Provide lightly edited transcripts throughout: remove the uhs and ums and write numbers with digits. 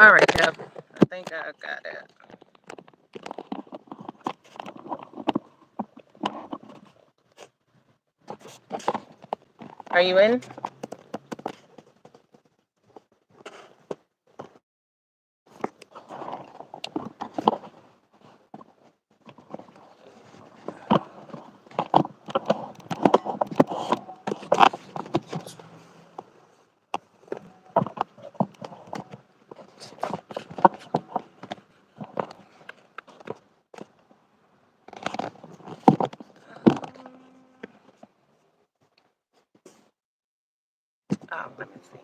All right, Kev. I think I got it. Are you in? Oh, let me see.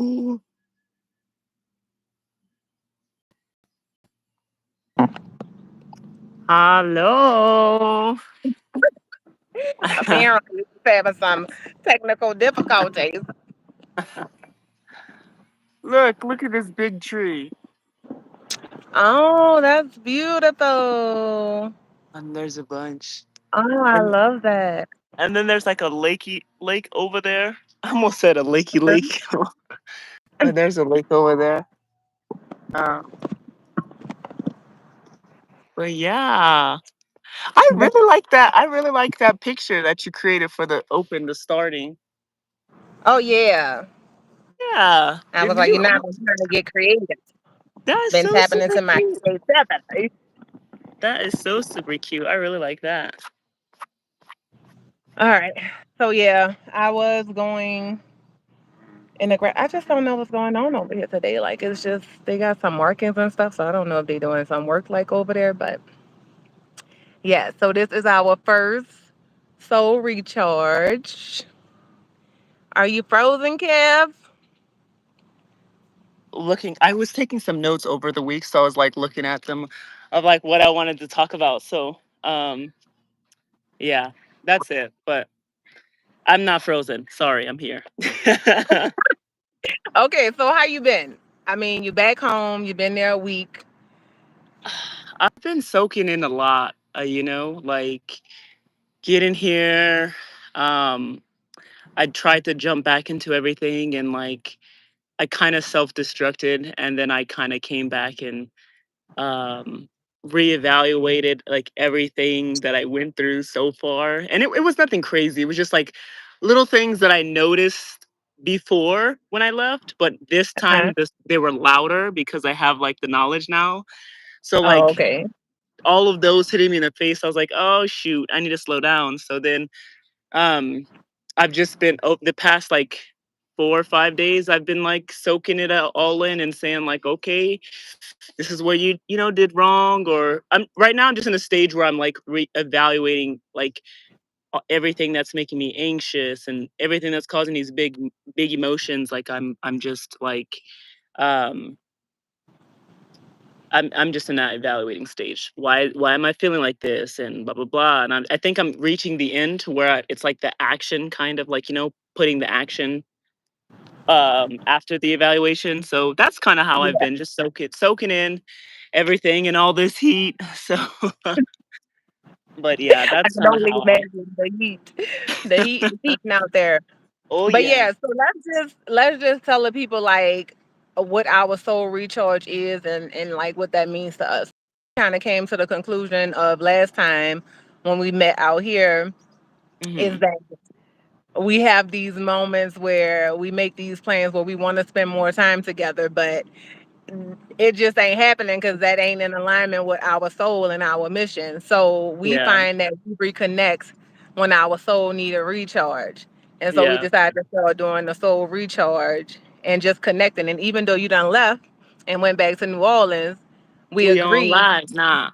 Mm. Hello. Apparently, we're having some technical difficulties. Look at this big tree. Oh, that's beautiful. And there's a bunch. Oh, I And love that. and then there's like a lake over there. I almost said a lake. But there's a lake over there. Uh, but yeah. I really like that. I really like that picture that you created for the starting. Oh, yeah. Yeah. I was If like, you you're not trying to get creative. That is Been so tapping super into my cute. creativity. That is so super cute. I really like that. All right. So, yeah, I was going in the I just don't know what's going on over here today. Like, it's just, they got some markings and stuff. So, I don't know if they're doing some work like over there. But yeah, so this is our first soul recharge. Are you frozen, Kev? I was taking some notes over the week, so I was like looking at them of like what I wanted to talk about. So yeah, that's it. But I'm not frozen. Sorry, I'm here. Okay, so how you been? I mean, you back home, you've been there a week. I've been soaking in a lot, like getting here. Um, I tried to jump back into everything and like I kind of self destructed and then I kind of came back and um reevaluated like everything that I went through so far. And it was nothing crazy. It was just like little things that I noticed before when I left, but this Huh? time they were louder because I have like the knowledge now. So Oh, like okay. all of those hitting me in the face, I was like, oh shoot, I need to slow down. So then um I've just been the past like 4 or 5 days, I've been like soaking it all in and saying like, okay, this is where you did wrong. Or I'm right now, I'm just in a stage where I'm like evaluating like everything that's making me anxious and everything that's causing these big emotions. Like I'm just like um I'm just in that evaluating stage. Why am I feeling like this and blah blah blah. And I think I'm reaching the end to where it's like the action kind of like putting the action after the evaluation. So that's kind of how I've Yeah, been just soaking in everything and all this heat. So but yeah, I that's can kind of only how I imagine the heat is heating out there. Oh But yeah. yeah, so let's just tell the people like what our soul recharge is and like what that means to us. Kind of came to the conclusion of last time when we met out here is Mhm. that we have these moments where we make these plans where we want to spend more time together, but it just ain't happening because that ain't in alignment with our soul and our mission. So we Yeah. find that we reconnect when our soul need a recharge. And so we Yeah. decided to start doing the soul recharge and just connecting. And even though you done left and went back to New Orleans, we We on agreed live nah.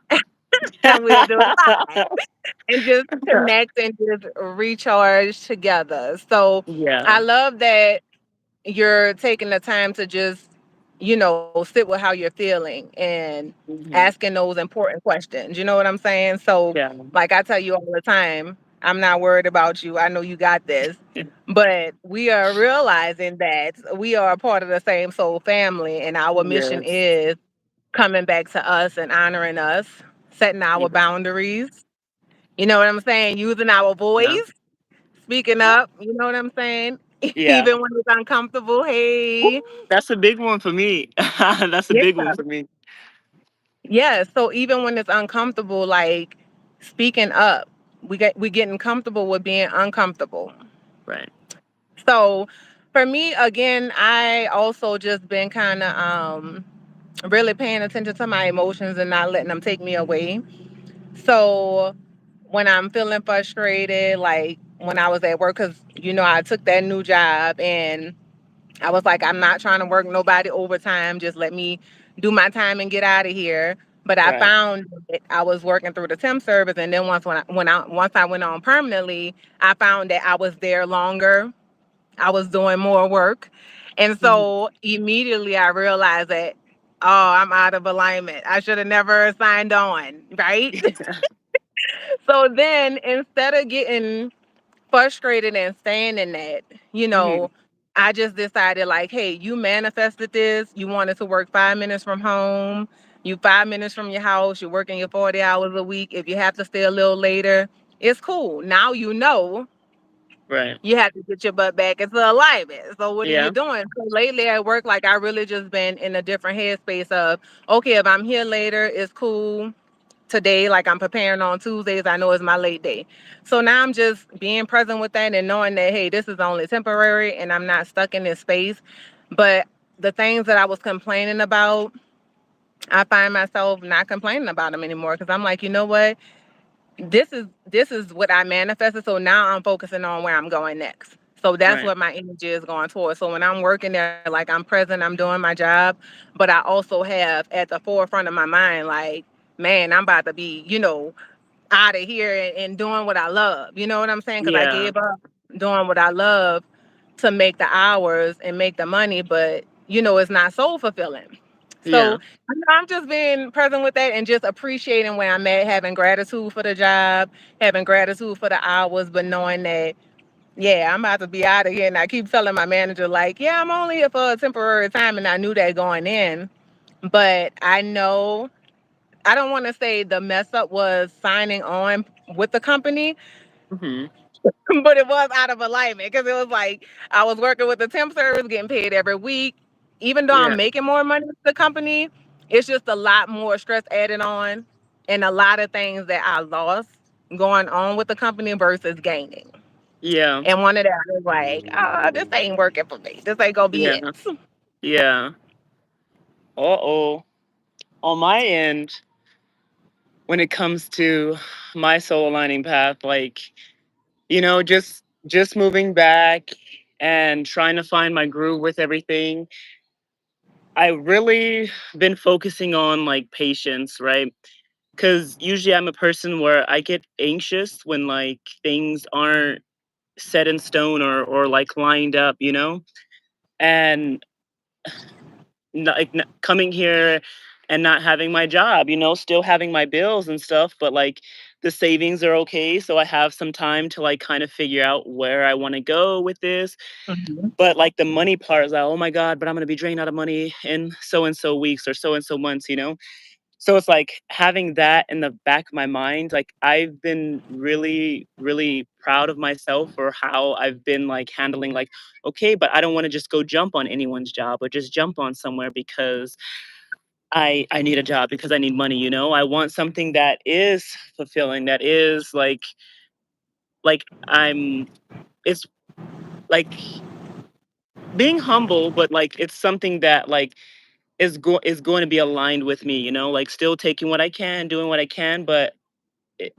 and we'll do it live and just connect and just recharge together. So Yeah. I love that you're taking the time to just, sit with how you're feeling and Hmm. asking those important questions. You know what I'm saying? So, Yeah. like I tell you all the time, I'm not worried about you. I know you got this. But we are realizing that we are a part of the same soul family, and our mission Yes. is coming back to us and honoring us, setting our Yeah. boundaries. You know what I'm saying? Using our Yeah. voice, speaking up. You know what I'm saying? Yeah. Even when it's uncomfortable. Woo, Hey, that's a big one for me. That's a yeah, big one for me. yeah. So even when it's uncomfortable, like speaking up, we getting comfortable with being uncomfortable. Right. So for me, again, I also just been kind of really paying attention to my emotions and not letting them take me away. So when I'm feeling frustrated, like when I was at work, because I took that new job and I was like, I'm not trying to work nobody overtime. Just let me do my time and get out of here. But I Right. found that I was working through the temp service, and then once I went on permanently, I found that I was there longer. I was doing more work, and Mhm. so immediately I realized that, oh, I'm out of alignment. I should have never signed on, right? So then instead of getting frustrated and staying in that, you Mhm. know, I just decided like, hey, you manifested this. You wanted to work 5 minutes from home. You 5 minutes from your house. You're working your 40 hours a week. If you have to stay a little later, it's cool. Now you know Right. you have to get your butt back into alignment. So what are you Yeah. doing? So lately at work, like I really just been in a different headspace of, okay, if I'm here later, it's cool today, like I'm preparing on Tuesdays, I know it's my late day. So now I'm just being present with that and knowing that, hey, this is only temporary and I'm not stuck in this space. But the things that I was complaining about, I find myself not complaining about them anymore because I'm like, you know what? This is what I manifested. So now I'm focusing on where I'm going next. So that's Right. what my energy is going towards. So when I'm working there, like I'm present, I'm doing my job, but I also have at the forefront of my mind, like, man, I'm about to be, out of here and doing what I love. You know what I'm saying? Because I Yeah. gave up doing what I love to make the hours and make the money, but it's not soul fulfilling. Yeah. So I'm just being present with that and just appreciating where I'm at, having gratitude for the job, having gratitude for the hours, but knowing that, yeah, I'm about to be out of here. And I keep telling my manager, like, yeah, I'm only here for a temporary time. And I knew that going in. But I know I don't want to say the mess up was signing on with the company, Mhm. but it was out of alignment because it was like I was working with the temp service, getting paid every week. Even though I'm Yeah. making more money with the company, it's just a lot more stress added on and a lot of things that I lost going on with the company versus gaining. Yeah. And one of that was like, oh, this ain't working for me. This ain't gonna be Yeah. it. Yeah. Uh-oh. On my end, when it comes to my soul aligning path, like, just moving back and trying to find my groove with everything. I really been focusing on like patience, right? Cuz usually I'm a person where I get anxious when like things aren't set in stone or like lined up, And coming here and not having my job, still having my bills and stuff, but like the savings are okay. So I have some time to like kind of figure out where I want to go with this. Mhm. But like the money part is like, oh my God, but I'm going to be drained out of money in so and so weeks or so and so months. So it's like having that in the back of my mind. Like I've been really, really proud of myself for how I've been like handling like, okay, but I don't want to just go jump on anyone's job or just jump on somewhere because I need a job because I need money. I want something that is fulfilling, that is like it's like being humble, but like it's something that like is going to be aligned with me, like still taking what I can, doing what I can, but it,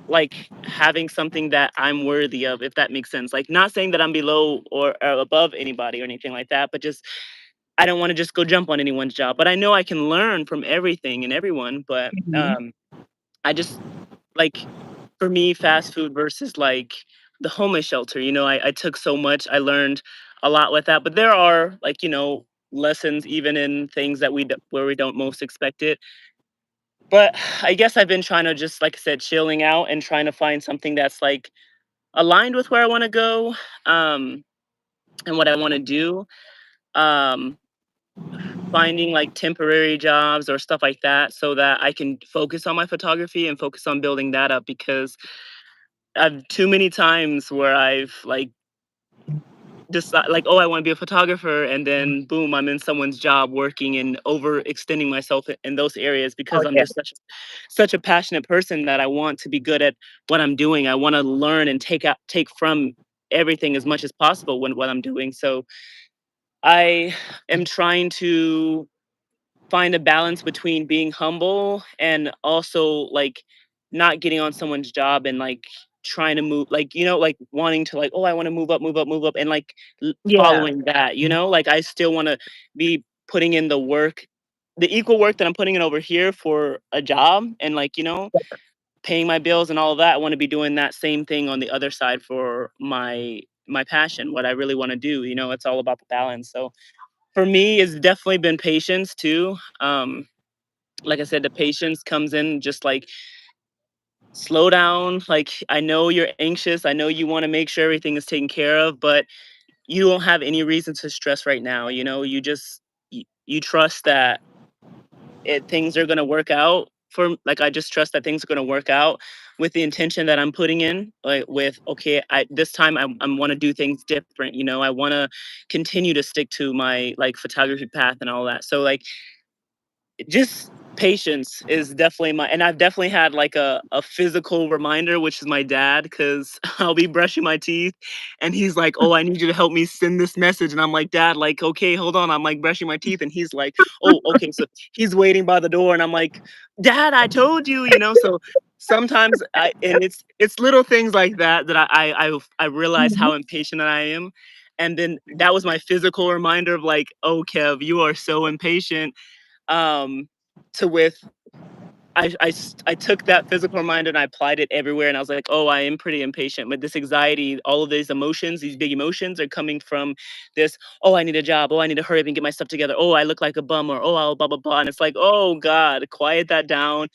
like having something that I'm worthy of, if that makes sense. Like not saying that I'm below or above anybody or anything like that, but just I don't want to just go jump on anyone's job. But I know I can learn from everything and everyone. But Mhm. I just like for me, fast food versus like the homeless shelter. I took so much. I learned a lot with that. But there are like lessons even in things that where we don't most expect it. But I guess I've been trying to just like I said, chilling out and trying to find something that's like aligned with where I want to go, um, and what I want to do. Um, Finding like temporary jobs or stuff like that so that I can focus on my photography and focus on building that up because I've too many times where I've like like, oh, I want to be a photographer, and then boom, I'm in someone's job working and overextending myself in those areas because Oh I'm yeah. just such a passionate person that I want to be good at what I'm doing. I want to learn and take from everything as much as possible when what I'm doing. So I am trying to find a balance between being humble and also like not getting on someone's job and like trying to move like like wanting to like, oh, I want to move up and like Yeah. following that, like I still want to be putting in the work, the equal work that I'm putting in over here for a job, and like paying my bills and all of that. I want to be doing that same thing on the other side for my passion, what I really want to do. It's all about the balance. So for me, it's definitely been patience too. Like I said, the patience comes in just like slow down. Like I know you're anxious. I know you want to make sure everything is taken care of, but you don't have any reason to stress right now. You just you trust that things are gonna work out for like I just trust that things are gonna work out with the intention that I'm putting in. Like with okay, I this time I want to do things different. I want to continue to stick to my like photography path and all that. So like just patience is definitely my, and I've definitely had like a physical reminder, which is my dad, because I'll be brushing my teeth and he's like, oh, I need you to help me send this message. And I'm like, dad, like, okay, hold on. I'm like brushing my teeth. And he's like, oh, okay. So he's waiting by the door. And I'm like, dad, I told you, so sometimes and it's little things like that that I realize Mhm. how impatient I am. And then that was my physical reminder of like, oh, Kev, you are so impatient, um, to with I took that physical reminder and I applied it everywhere, and I was like, oh, I am pretty impatient. But this anxiety, all of these emotions, these big emotions, are coming from this. Oh, I need a job. Oh, I need to hurry up and get my stuff together. Oh, I look like a bum, or oh, I'll blah blah blah. And it's like, oh God, quiet that down.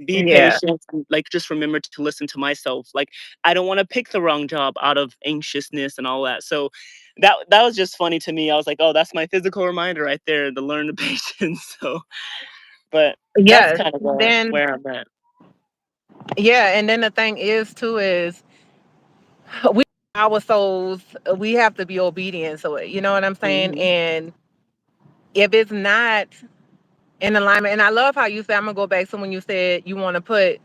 Be Yeah. patient. And, like, just remember to listen to myself. Like, I don't want to pick the wrong job out of anxiousness and all that. So that was just funny to me. I was like, oh, that's my physical reminder right there to learn the patience. So but that's Yes. kind of Then where I'm at. yeah, and then the thing is too is we our souls, we have to be obedient to it. You know what I'm saying? Mhm. And if it's not in alignment, and I love how you said, I'm gonna go back to when you said you want to put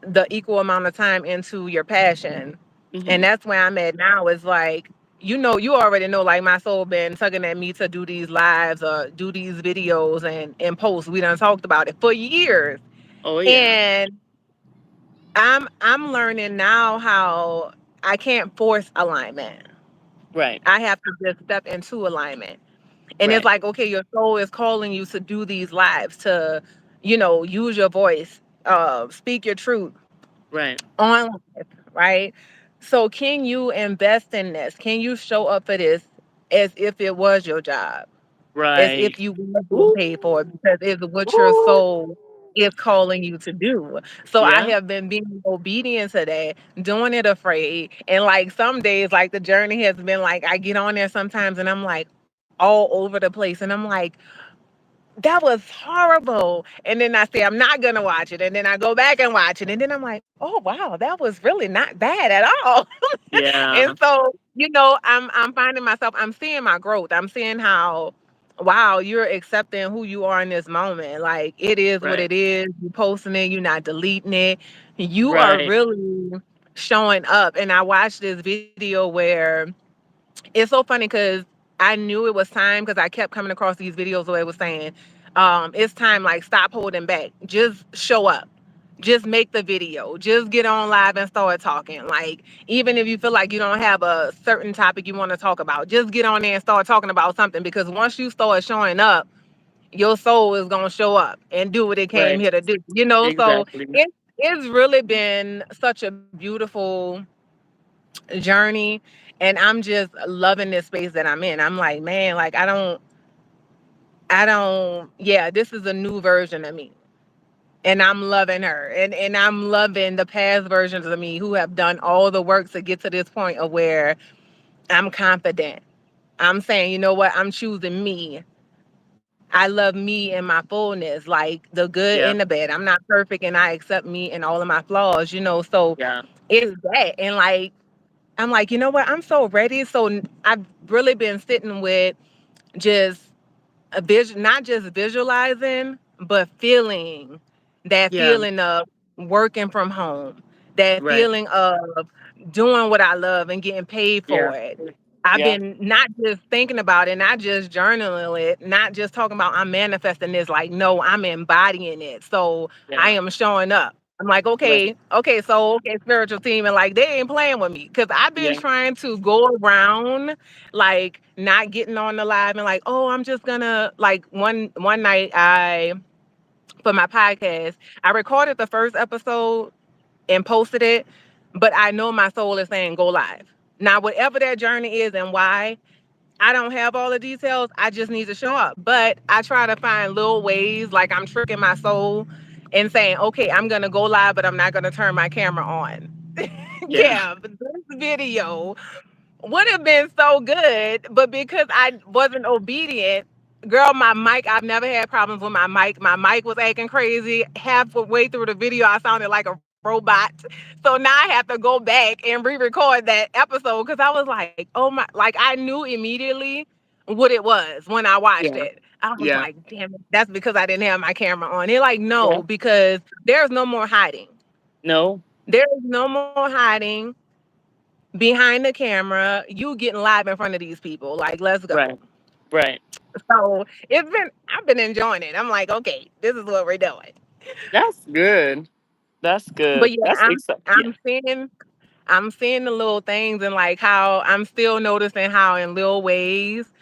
the equal amount of time into your passion. And Mhm. that's where I'm at now. Is like, you already know, like my soul been tugging at me to do these lives or do these videos and posts. We done talked about it for years. Oh, yeah. And I'm learning now how I can't force alignment. Right. I have to just step into alignment. And it's Right. like, okay, your soul is calling you to do these lives, to, use your voice, speak your truth Right. on life, right? So can you invest in this? Can you show up for this as if it was your job? As Right. if you were being Ooh. paid for it, because it's what your Ooh. soul is calling you to do. So I Yeah. have been being obedient to that, doing it afraid. And like some days, like the journey has been like I get on there sometimes and I'm like all over the place. And I'm like, that was horrible. And then I say, I'm not gonna watch it. And then I go back and watch it. And then I'm like, oh wow, that was really not bad at all. Yeah. And so, I'm finding myself, I'm seeing my growth. I'm seeing how, wow, you're accepting who you are in this moment. Like it is what Right. it is. You posting it, you're not deleting it. You are Right. really showing up. And I watched this video where it's so funny because I knew it was time because I kept coming across these videos where it was saying, it's time, like, stop holding back. Just show up. Just make the video. Just get on live and start talking. Like, even if you feel like you don't have a certain topic you want to talk about, just get on there and start talking about something, because once you start showing up, your soul is gonna show up and do what it came Right. here to do. You know, so Exactly. it's really been such a beautiful journey, and I'm just loving this space that I'm in. I'm like, man, like I don't yeah, this is a new version of me. And I'm loving her. And I'm loving the past versions of me who have done all the work to get to this point of where I'm confident. I'm saying, you know what, I'm choosing me. I love me in my fullness, like the good and the Yeah. bad. I'm not perfect and I accept me and all of my flaws, you know. So Yeah. it's that. And like, I'm like, you know what? I'm so ready. So I've really been sitting with just a vision, not just visualizing, but feeling that Yeah. feeling of working from home, that Right. feeling of doing what I love and getting paid Yeah. for it. I've Yeah. been not just thinking about it, not just journaling it, not just talking about I'm manifesting this, like, no, I'm embodying it. So I Yeah. am showing up. I'm like, Right. okay, spiritual team, and like they ain't playing with me because I've been Yeah. trying to go around, like not getting on the live and like, oh, I'm just gonna, like, one night I, for my podcast, I recorded the first episode and posted it, but I know my soul is saying go live. Now, whatever that journey is and why, I don't have all the details. I just need to show up. But I try to find little ways, like I'm tricking my soul and saying, okay, I'm gonna go live, but I'm not gonna turn my camera on. Yeah. Yeah, but this video would have been so good, but because I wasn't obedient, girl, my mic, I've never had problems with my mic. My mic was acting crazy. Halfway through the video, I sounded like a robot. So now I have to go back and re-record that episode because I was like, oh my, like I knew immediately what it was when I watched Yeah. it. I was Yeah. like, damn it, that's because I didn't have my camera on. They're like, Yeah. no, because there's no more hiding. No. There is no more hiding behind the camera, you getting live in front of these people. Like, let's go. Right. Right. So I've been enjoying it. I'm like, okay, this is what we're doing. That's good. That's But good. yeah, That's exciting. Yeah. I'm seeing the little things and like how I'm still noticing how in little ways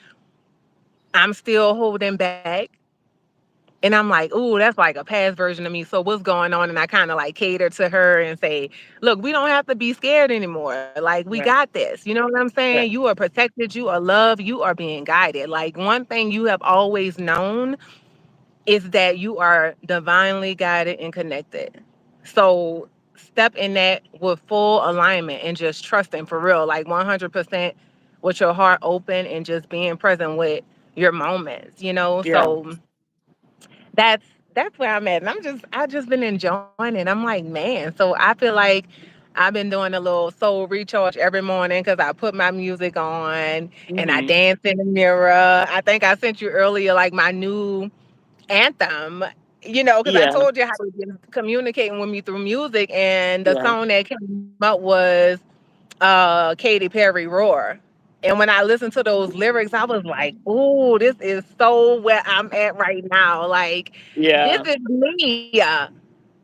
I'm still holding back. And I'm like, ooh, that's like a past version of me. So what's going on? And I kind of like cater to her and say, look, we don't have to be scared anymore. Like, we Right. got this. You know what I'm saying? Right. You are protected. You are loved. You are being guided. Like, one thing you have always known is that you are divinely guided and connected. So step in that with full alignment and just trusting for real, like 100% with your heart open and just being present with your moments, you know? Yeah. So that's that's where I'm at. And I just been enjoying it. I'm like, man. So I feel like I've been doing a little soul recharge every morning because I put my music on and I Mhm. dance in the mirror. I think I sent you earlier like my new anthem, you know, because I Yeah. told you how you've been communicating with me through music, and the Yeah. song that came up was Katy Perry Roar. And when I listened to those lyrics, I was like, "Ooh, this is so where I'm at right now. Like, this Yeah. is me.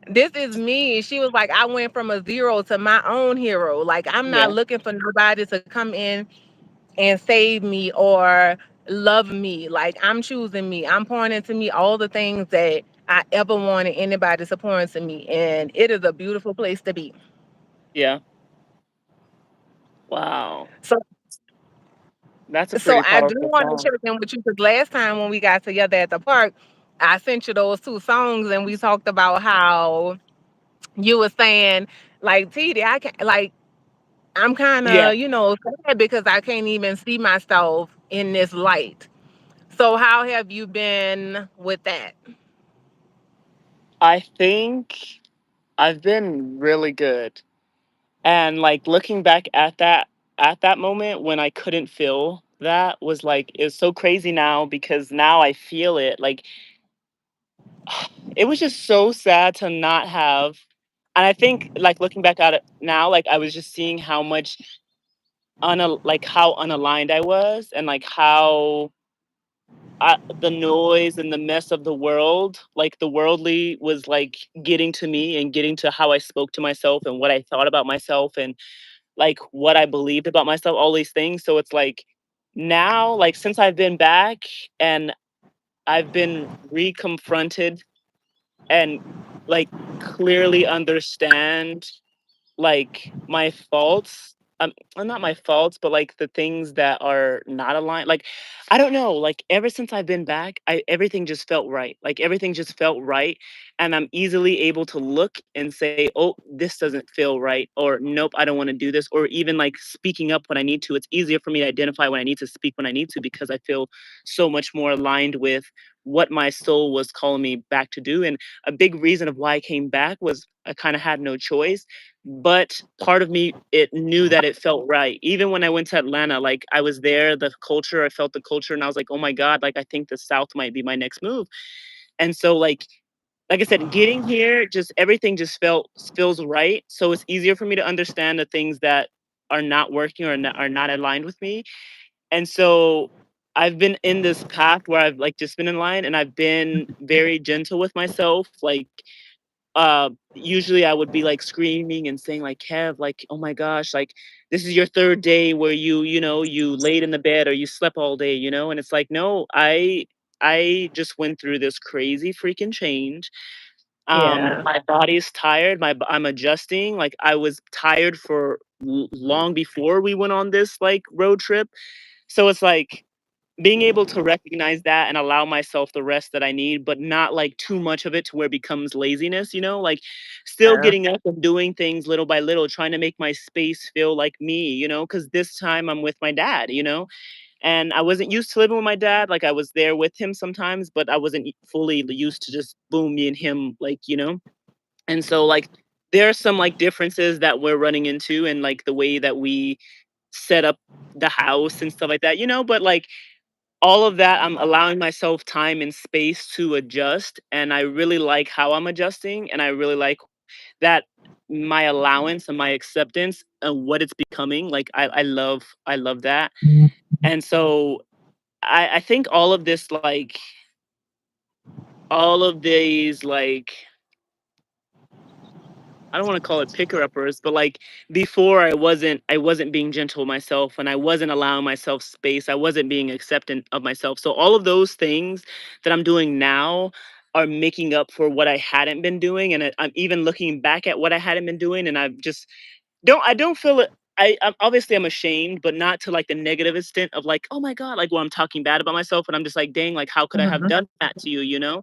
This is me." She was like, "I went from a zero to my own hero. Like, I'm not Yeah. looking for nobody to come in and save me or love me. Like, I'm choosing me. I'm pouring into me all the things that I ever wanted anybody to pour into me. And it is a beautiful place to be." Yeah. Wow. So That's a So pretty I do powerful want to song. check in with you because last time when we got together at the park, I sent you those two songs and we talked about how you were saying, like, TD, I can't, like, I'm kind Yeah. of, sad because I can't even see myself in this light. So how have you been with that? I think I've been really good. And like looking back at that moment when I couldn't feel that was like it's so crazy now because now I feel it. Like it was just so sad to not have, and I think like looking back at it now, like I was just seeing how much like how unaligned I was, and like how the noise and the mess of the world, like the worldly, was like getting to me and getting to how I spoke to myself and what I thought about myself and like what I believed about myself, all these things. So it's like now, like since I've been back and I've been reconfronted and like clearly understand like my faults, not my faults, but like the things that are not aligned. Like I don't know, like ever since I've been back, everything just felt right. Like everything just felt right, and I'm easily able to look and say, oh, this doesn't feel right, or nope, I don't want to do this, or even like speaking up when I need to. It's easier for me to identify when I need to speak when I need to, because I feel so much more aligned with what my soul was calling me back to do. And a big reason of why I came back was I kind of had no choice, but part of me, it knew that it felt right. Even when I went to Atlanta, like I was there, the culture, I felt the culture, and I was like, oh my god, like I think the South might be my next move. And so like I said, getting here, just everything just feels right. So it's easier for me to understand the things that are not working or are not aligned with me. And so I've been in this path where I've like just been in line, and I've been very gentle with myself. Like usually I would be like screaming and saying like, Kev, like, oh my gosh, like this is your third day where you laid in the bed or you slept all day, and it's like, no, I just went through this crazy freaking change. Yeah. My body's tired. I'm adjusting. Like I was tired for long before we went on this like road trip. So it's like being able to recognize that and allow myself the rest that I need, but not like too much of it to where it becomes laziness, like still Yeah. getting up and doing things little by little, trying to make my space feel like me, because this time I'm with my dad, and I wasn't used to living with my dad. Like I was there with him sometimes, but I wasn't fully used to just boom, me and him, like. And so like there are some like differences that we're running into, and like the way that we set up the house and stuff like that, but like all of that, I'm allowing myself time and space to adjust, and I really like how I'm adjusting, and I really like that my allowance and my acceptance and what it's becoming. Like I love that. And so I think all of these like I don't want to call it picker uppers, but like before I wasn't being gentle with myself, and I wasn't allowing myself space. I wasn't being acceptant of myself. So all of those things that I'm doing now are making up for what I hadn't been doing, and I'm even looking back at what I hadn't been doing, and I've just I don't feel it. I'm obviously I'm ashamed, but not to like the negative extent of like, oh my god, like where I'm talking bad about myself, and I'm just like, dang, like how could I have Mhm. done that to you?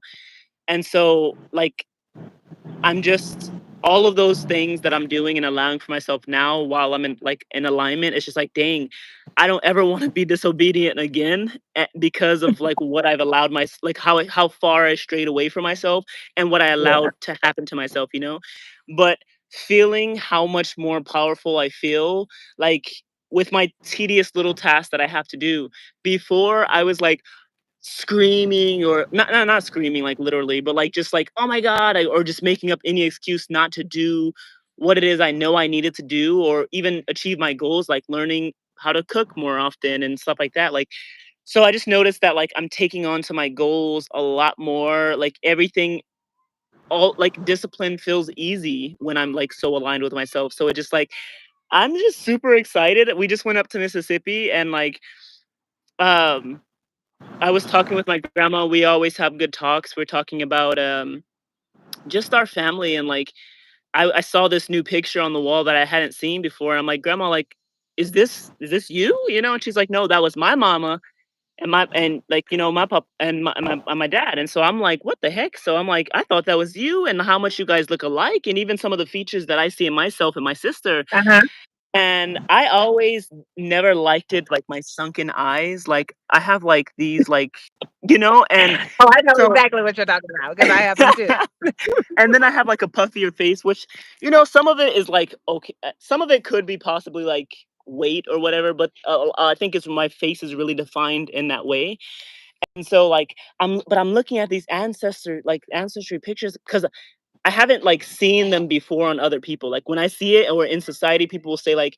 And so like I'm just all of those things that I'm doing and allowing for myself now while I'm in alignment, it's just like, dang, I don't ever want to be disobedient again, because of like what I've allowed like how far I strayed away from myself and what I Yeah. allowed to happen to myself. But feeling how much more powerful I feel, like with my tedious little tasks that I have to do. Before I was like screaming, or not screaming like literally, but like just like, oh my god, or just making up any excuse not to do what it is I know I needed to do, or even achieve my goals, like learning how to cook more often and stuff like that. Like so I just noticed that like I'm taking on to my goals a lot more, like everything, all like discipline feels easy when I'm like so aligned with myself. So it just like I'm just super excited. We just went up to Mississippi, and like um I was talking with my grandma. We always have good talks. We're talking about just our family, and like I saw this new picture on the wall that I hadn't seen before. I'm like, Grandma, like, is this you? And she's like, No, that was my mama and like my pop and my dad. And so I'm like, what the heck? So I'm like, I thought that was you, and how much you guys look alike, and even some of the features that I see in myself and my sister. Uh-huh. And I always never liked it, like my sunken eyes. Like I have like these and Oh, I know so exactly what you're talking about because I have them too. and then I have like a puffier face, which some of it is like okay, some of it could be possibly like weight or whatever, but I think it's my face is really defined in that way. And so like I'm looking at these ancestry pictures because I haven't like seen them before on other people. Like when I see it or in society, people will say like,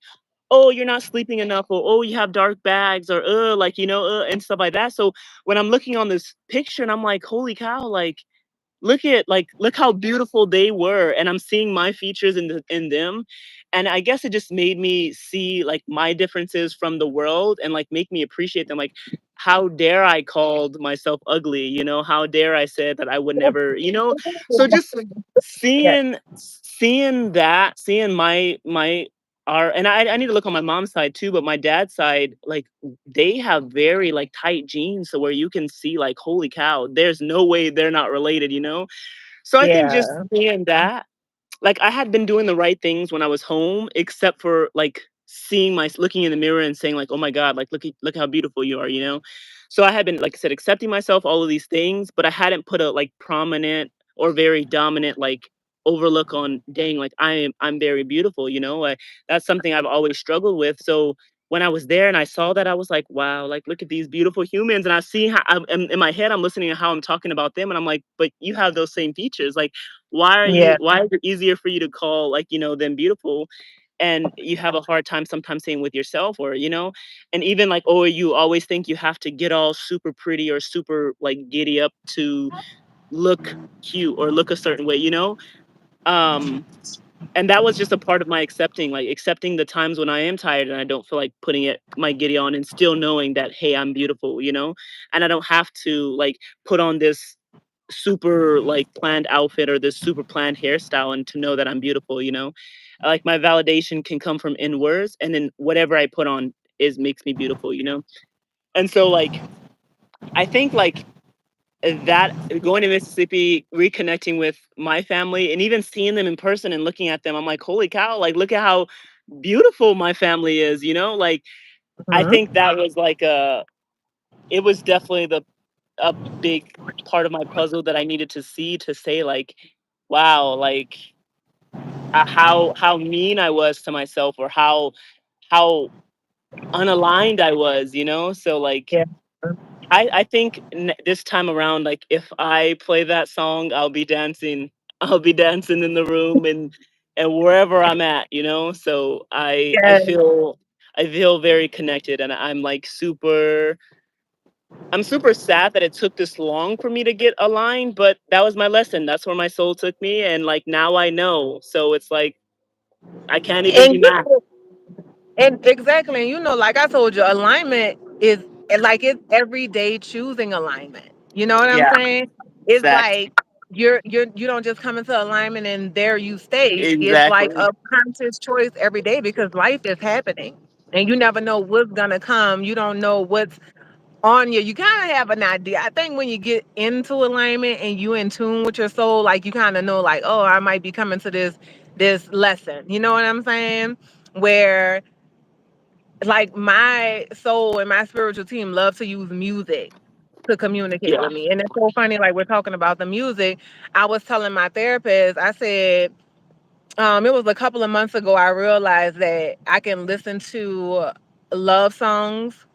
oh, you're not sleeping enough, or oh, you have dark bags, or like, and stuff like that. So when I'm looking on this picture and I'm like, holy cow, like look how beautiful they were, and I'm seeing my features in them. And I guess it just made me see like my differences from the world and like make me appreciate them. Like, how dare I called myself ugly, how dare I said that I would never, so just Yeah, seeing my our, and I need to look on my mom's side too, but my dad's side, like they have very like tight jeans, so where you can see like, holy cow, there's no way they're not related. So I think just yeah, seeing that, like I had been doing the right things when I was home, except for like seeing my looking in the mirror and saying like, oh my god, like look how beautiful you are. So I had been, like I said, accepting myself, all of these things, but I hadn't put a like prominent or very dominant like overlook on, dang, like I'm very beautiful. Like that's something I've always struggled with. So when I was there and I saw that, I was like, wow, like look at these beautiful humans. And I see how in my head, I'm listening to how I'm talking about them. And I'm like, but you have those same features. Like, yeah, why is it easier for you to call like, them beautiful? And you have a hard time sometimes saying with yourself, or, and even like, oh, you always think you have to get all super pretty or super like giddy up to look cute or look a certain way. Um, and that was just a part of my accepting the times when I am tired and I don't feel like putting it my giddy on, and still knowing that, hey, I'm beautiful. And I don't have to like put on this super like planned outfit or this super planned hairstyle and to know that I'm beautiful. Like my validation can come from inwards, and then whatever I put on is makes me beautiful. And so like I think like that going to Mississippi, reconnecting with my family and even seeing them in person and looking at them, I'm like, holy cow, like look at how beautiful my family is. Like I mhm, think that was like it was definitely a big part of my puzzle that I needed to see to say like, wow, like how mean I was to myself, or how unaligned I was. So like yeah. I think this time around, like if I play that song, I'll be dancing. I'll be dancing in the room and wherever I'm at. So I feel very connected, and I'm super sad that it took this long for me to get aligned, but that was my lesson. That's where my soul took me, and like now I know. So it's like I can't even be And mad. and exactly, and like I told you, alignment is like it's everyday choosing alignment. You know what I'm Yeah, saying? It's exactly. like you don't just come into alignment and there you stay. It's like Exactly. a conscious choice every day because life is happening. And you never know what's gonna come. You don't know what's on you. You kind of have an idea. I think when you get into alignment and you in tune with your soul, like you kind of know, like, oh, I might be coming to this lesson. You know what I'm saying? Where like my soul and my spiritual team love to use music to communicate Yeah. with me. And it's so funny, like we're talking about the music. I was telling my therapist, I said, it was a couple of months ago, I realized that I can listen to love songs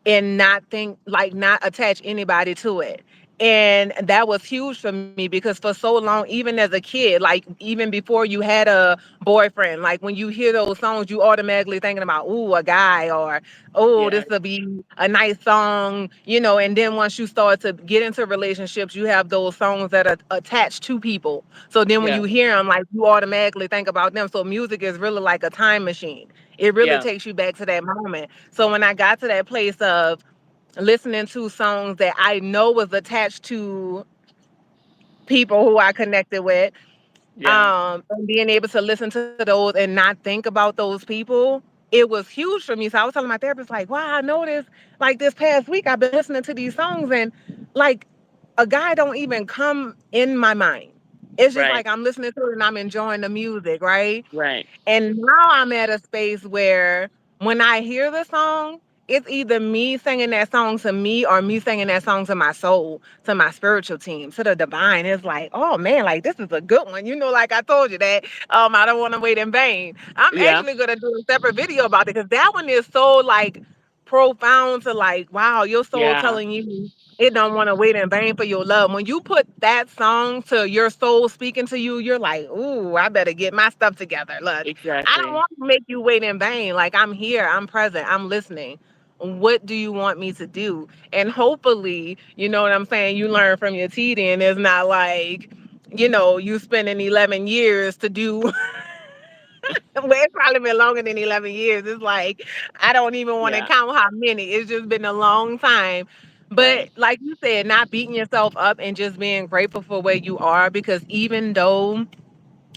and not think like not attach anybody to it. And that was huge for me because for so long, even as a kid, like even before you had a boyfriend, like when you hear those songs, you automatically thinking about, ooh, a guy, or oh, Yeah. this will be a nice song, and then once you start to get into relationships, you have those songs that are attached to people. So then when Yeah. you hear them, like you automatically think about them. So music is really like a time machine. It really Yeah. takes you back to that moment. So when I got to that place of listening to songs that I know was attached to people who I connected with, Yeah. and being able to listen to those and not think about those people, it was huge for me. So I was telling my therapist, like, wow, I noticed like this past week I've been listening to these songs and like a guy don't even come in my mind. It's just Right. like I'm listening to it and I'm enjoying the music, right? Right. And now I'm at a space where when I hear the song, it's either me singing that song to me or me singing that song to my soul, to my spiritual team, to the divine. It's like, oh man, like this is a good one. Like I told you that I don't want to wait in vain. I'm Yeah. actually gonna do a separate video about it because that one is so like profound to like, wow, your soul Yeah. telling you it don't want to wait in vain for your love. When you put that song to your soul speaking to you, you're like, ooh, I better get my stuff together. Look, I don't Exactly. want to make you wait in vain. Like, I'm here, I'm present, I'm listening. What do you want me to do? And hopefully, you know what I'm saying, you learn from your TD, and it's not like, you spending 11 years to do. Well, it's probably been longer than 11 years. It's like, I don't even want to Yeah. count how many. It's just been a long time. But Right. like you said, not beating yourself up and just being grateful for where you are, because even though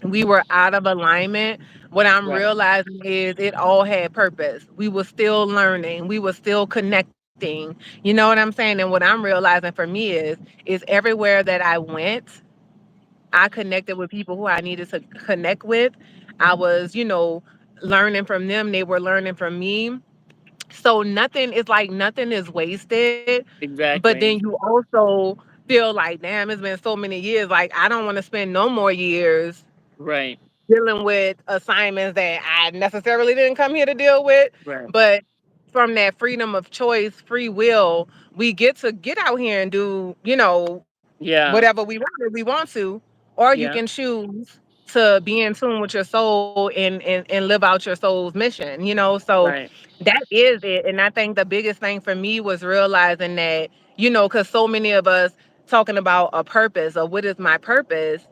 we were out of alignment, what I'm Right. realizing is it all had purpose. We were still learning, we were still connecting. You know what I'm saying? And what I'm realizing for me is everywhere that I went, I connected with people who I needed to connect with. I was, learning from them. They were learning from me. So nothing is like nothing is wasted. But then you Exactly. also feel like, damn, it's been so many years. Like, I don't want to spend no more years Right. dealing with assignments that I necessarily didn't come here to deal with. Right. But from that freedom of choice, free will, we get to get out here and do, Yeah. whatever we want to, or you can Yeah. choose to be in tune with your soul and live out your soul's mission. So Right. that is it. And I think the biggest thing for me was realizing that, because so many of us talking about a purpose or what is my purpose,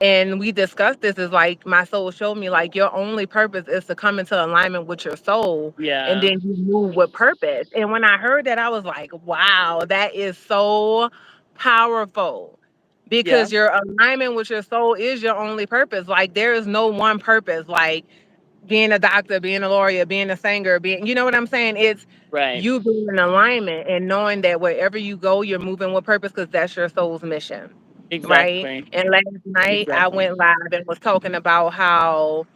and we discussed this, is like my soul showed me like your only purpose is to come into alignment with your soul, and Yeah. then you move with purpose. And when I heard that, I was like, wow, that is so powerful, Yeah. because your alignment with your soul is your only purpose. Like, there is no one purpose, like being a doctor, being a lawyer, being a singer, being, you know what I'm saying? It's Right. you being in alignment and knowing that wherever you go, you're moving with purpose, because that's your soul's mission. Right. Exactly. And last night I Exactly. went live and was talking about how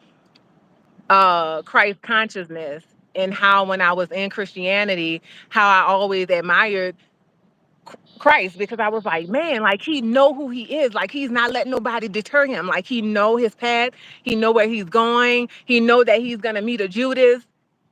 Christ consciousness, and how when I was in Christianity, how I always admired Christ, because I was like, man, like he know who he is. Like, he's not letting nobody deter him. Like, he know his path. He know where he's going. He know that he's gonna meet a Judas,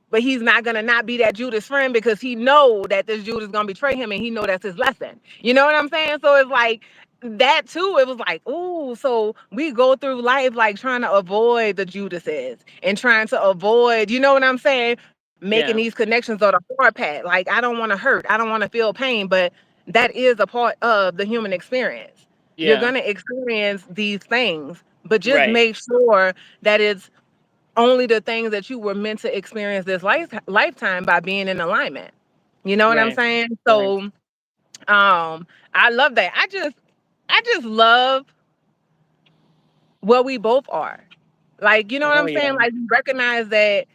but he's not gonna not be that Judas friend, because he know that this Judas gonna betray him, and he know that's his lesson. You know what I'm saying? So it's like that too. It was like, ooh, so we go through life like trying to avoid the Judases and trying to avoid, you know what I'm saying? Making these Yeah. connections on the hard path. Like, I don't want to hurt. I don't want to feel pain, but that is a part of the human experience. You're Yeah. gonna experience these things, but just Right. make sure that it's only the things that you were meant to experience this lifetime by being in alignment. You know what I'm Right. saying? Right. So I love that. I just love what we both are. Like, you know what Oh I'm saying? yeah. Like, we recognize that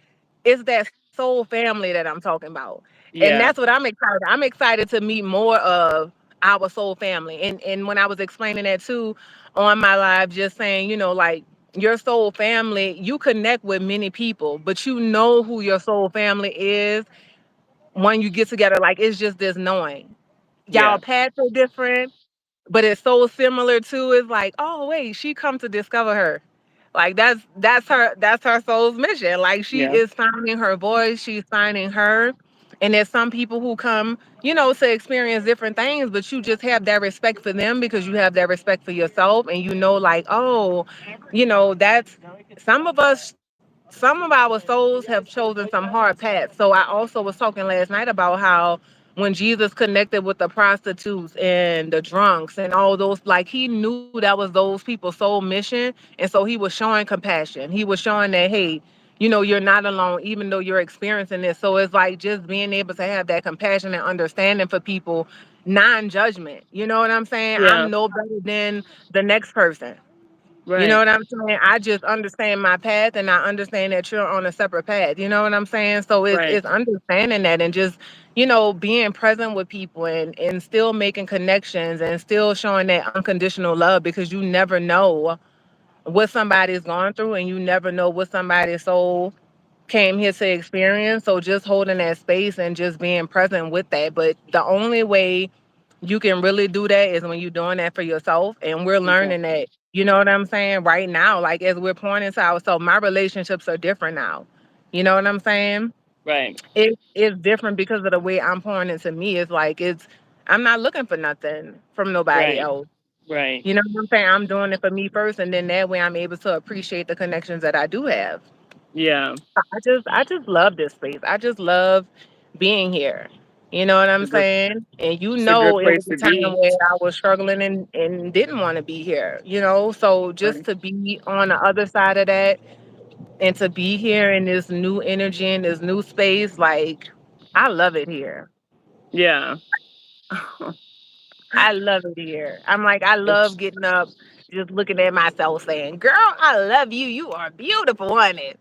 it's that soul family that I'm talking about. And that's Yeah. what I'm excited. I'm excited to meet more of our soul family. And when I was explaining that too on my live, just saying, like, your soul family, you connect with many people, but you know who your soul family is when you get together. Like, it's just this knowing. Y'all Yeah. paths are different, but it's so similar too. It's like, oh wait, she come to discover her. Like, that's her soul's mission. Like, she Yeah. is finding her voice, she's finding her. And there's some people who come, to experience different things, but you just have that respect for them because you have that respect for yourself, and like, oh, that's some of us. Some of our souls have chosen some hard paths. So I also was talking last night about how when Jesus connected with the prostitutes and the drunks and all those, like, he knew that was those people's sole mission. And so he was showing compassion. He was showing that, hey, you're not alone, even though you're experiencing this. So it's like just being able to have that compassion and understanding for people, non-judgment. You know what I'm saying? Yeah. I'm no better than the next person. You know Right. what I'm saying? I just understand my path, and I understand that you're on a separate path. You know what I'm saying? So it's Right. it's understanding that, and just, being present with people, and still making connections and still showing that unconditional love, because you never know what somebody's going through, and you never know what somebody's soul came here to experience. So just holding that space and just being present with that. But the only way you can really do that is when you're doing that for yourself. And we're learning Exactly. that, you know what I'm saying, right now. Like, as we're pointing to ourselves, my relationships are different now. You know what I'm saying? Right. It's different because of the way I'm pouring into me. It's like I'm not looking for nothing from nobody Right. else. Right. You know what I'm saying? I'm doing it for me first, and then that way I'm able to appreciate the connections that I do have. Yeah. I just love this space. I just love being here. You know what I'm It's a, saying? And it's a good it was place a to time be. where I was struggling and didn't want to be here, you know? So just Right. to be on the other side of that and to be here in this new energy in this new space, like I love it here. Yeah. I love it here. I'm like, I love It's getting up, just looking at myself saying, girl, I love you. You are beautiful, honey.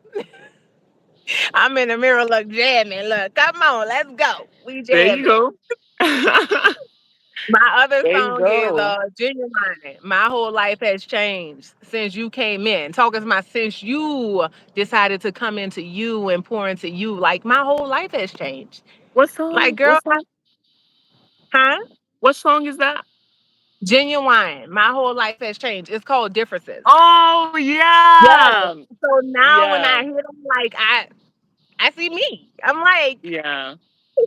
I'm in the mirror, look, jamming. Look, come on, let's go. We there you jamming. go. My other There you song is go. Genuine. My whole life has changed since you came in. Talking about since you decided to come into you and pour into you. Like my whole life has changed. What Like, song? girl, What song? huh? What song is that? Genuine. My whole life has changed. It's called Differences. Oh Yeah. yeah. So now when Yeah. I hear them, like I see me. I'm like, Yeah.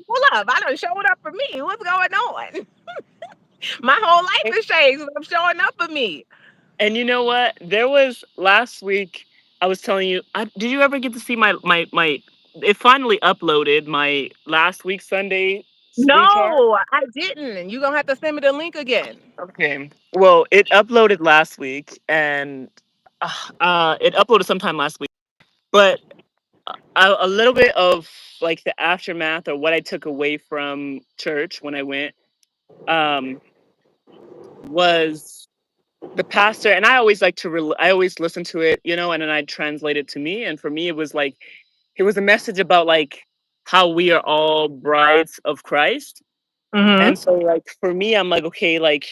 hold up, I done showed up for me. What's going on? My whole life And, has changed. I'm showing up for me. and you know what? There was last week. I was telling you. Did you ever get to see my? It finally uploaded my last week Sunday screen chart. No, I didn't. You gonna have to send me the link again. Okay. Well, it uploaded last week, and it uploaded sometime last week. But a little bit of like the aftermath or what I took away from church when I went um, was the pastor, and I always like to I always listen to it, and then I translate it to me. And for me, it was like it was a message about like how we are all brides of Christ. And Mm-hmm. so like for me, I'm like, okay, like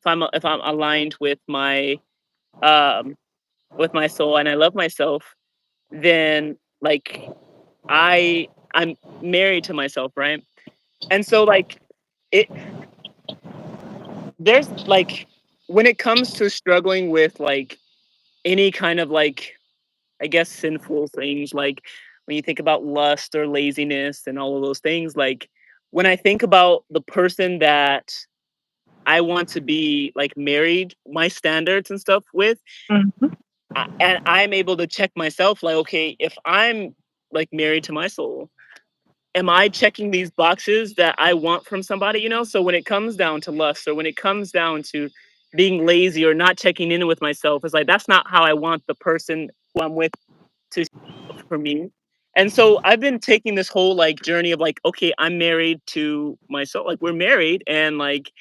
if I'm aligned um with my soul and I love myself, then like I'm married to myself, right? And so like it there's like when it comes to struggling with like any kind of like I guess sinful things, like when you think about lust or laziness and all of those things, like when I think about the person that I want to be like married, my standards and stuff with, Mm-hmm. and I'm able to check myself like, okay, if I'm like married to my soul, am I checking these boxes that I want from somebody, So when it comes down to lust or when it comes down to being lazy or not checking in with myself, it's like that's not how I want the person who I'm with to for me. And so I've been taking this whole like journey of like, okay, I'm married to myself. Like we're married and like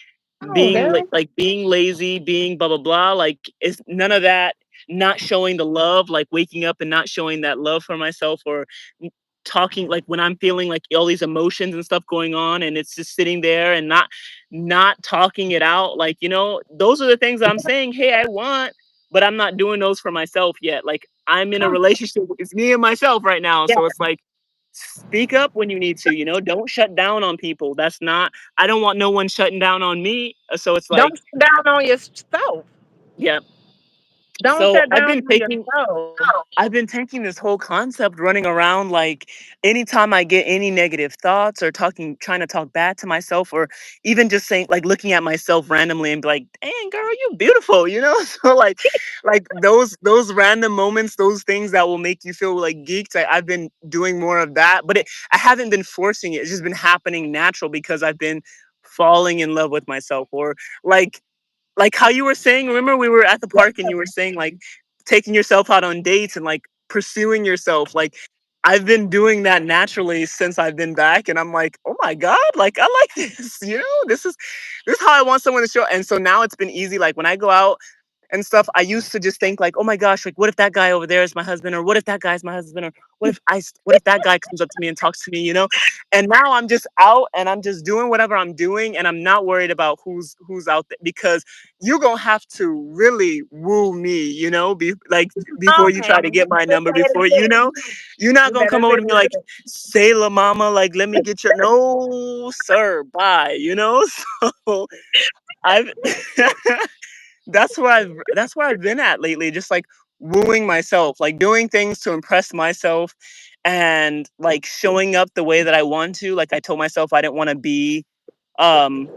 Oh, girl. like being lazy, being blah blah blah, like it's none of that, not showing the love, like waking up and not showing that love for myself or talking like when I'm feeling like all these emotions and stuff going on and it's just sitting there and not talking it out like those are the things I'm saying hey I want, but I'm not doing those for myself yet. Like I'm in a relationship, it's me and myself right now, Yeah. so it's like speak up when you need to, don't shut down on people. That's not, I don't want no one shutting down on me, so it's like Don't sit down on yourself. yeah. Don't So sit down on yourself. I've been taking this whole concept running around like anytime I get any negative thoughts or trying to talk bad to myself or even just saying like looking at myself randomly and be like, dang girl, you beautiful, So like those random moments, those things that will make you feel like geeked. I've been doing more of that, but I haven't been forcing it. It's just been happening natural because I've been falling in love with myself or like like how you were saying, remember we were at the park and you were saying like taking yourself out on dates and like pursuing yourself. Like I've been doing that naturally since I've been back and I'm like, oh my God, like I like this, this is how I want someone to show. And so now it's been easy. Like when I go out and stuff, I used to just think like, oh my gosh, like what if that guy over there is my husband, or what if that guy's my husband, or what if that guy comes up to me and talks to me. And now I'm just out and I'm just doing whatever I'm doing, and I'm not worried about who's out there because you're gonna have to really woo me, like before you try to You get my better number, say it before again. you're not You gonna better come over say to me it like, again. say la mama, like let me get your no sir, bye. So I've that's where I've been at lately, just like wooing myself, like doing things to impress myself and like showing up the way that I want to. Like I told myself I didn't want to be um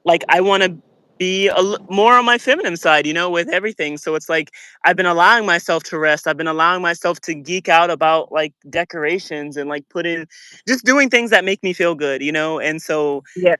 like I want to be more on my feminine side, with everything. So it's like I've been allowing myself to rest. I've been allowing myself to geek out about like decorations and like put in just doing things that make me feel good, And so Yeah.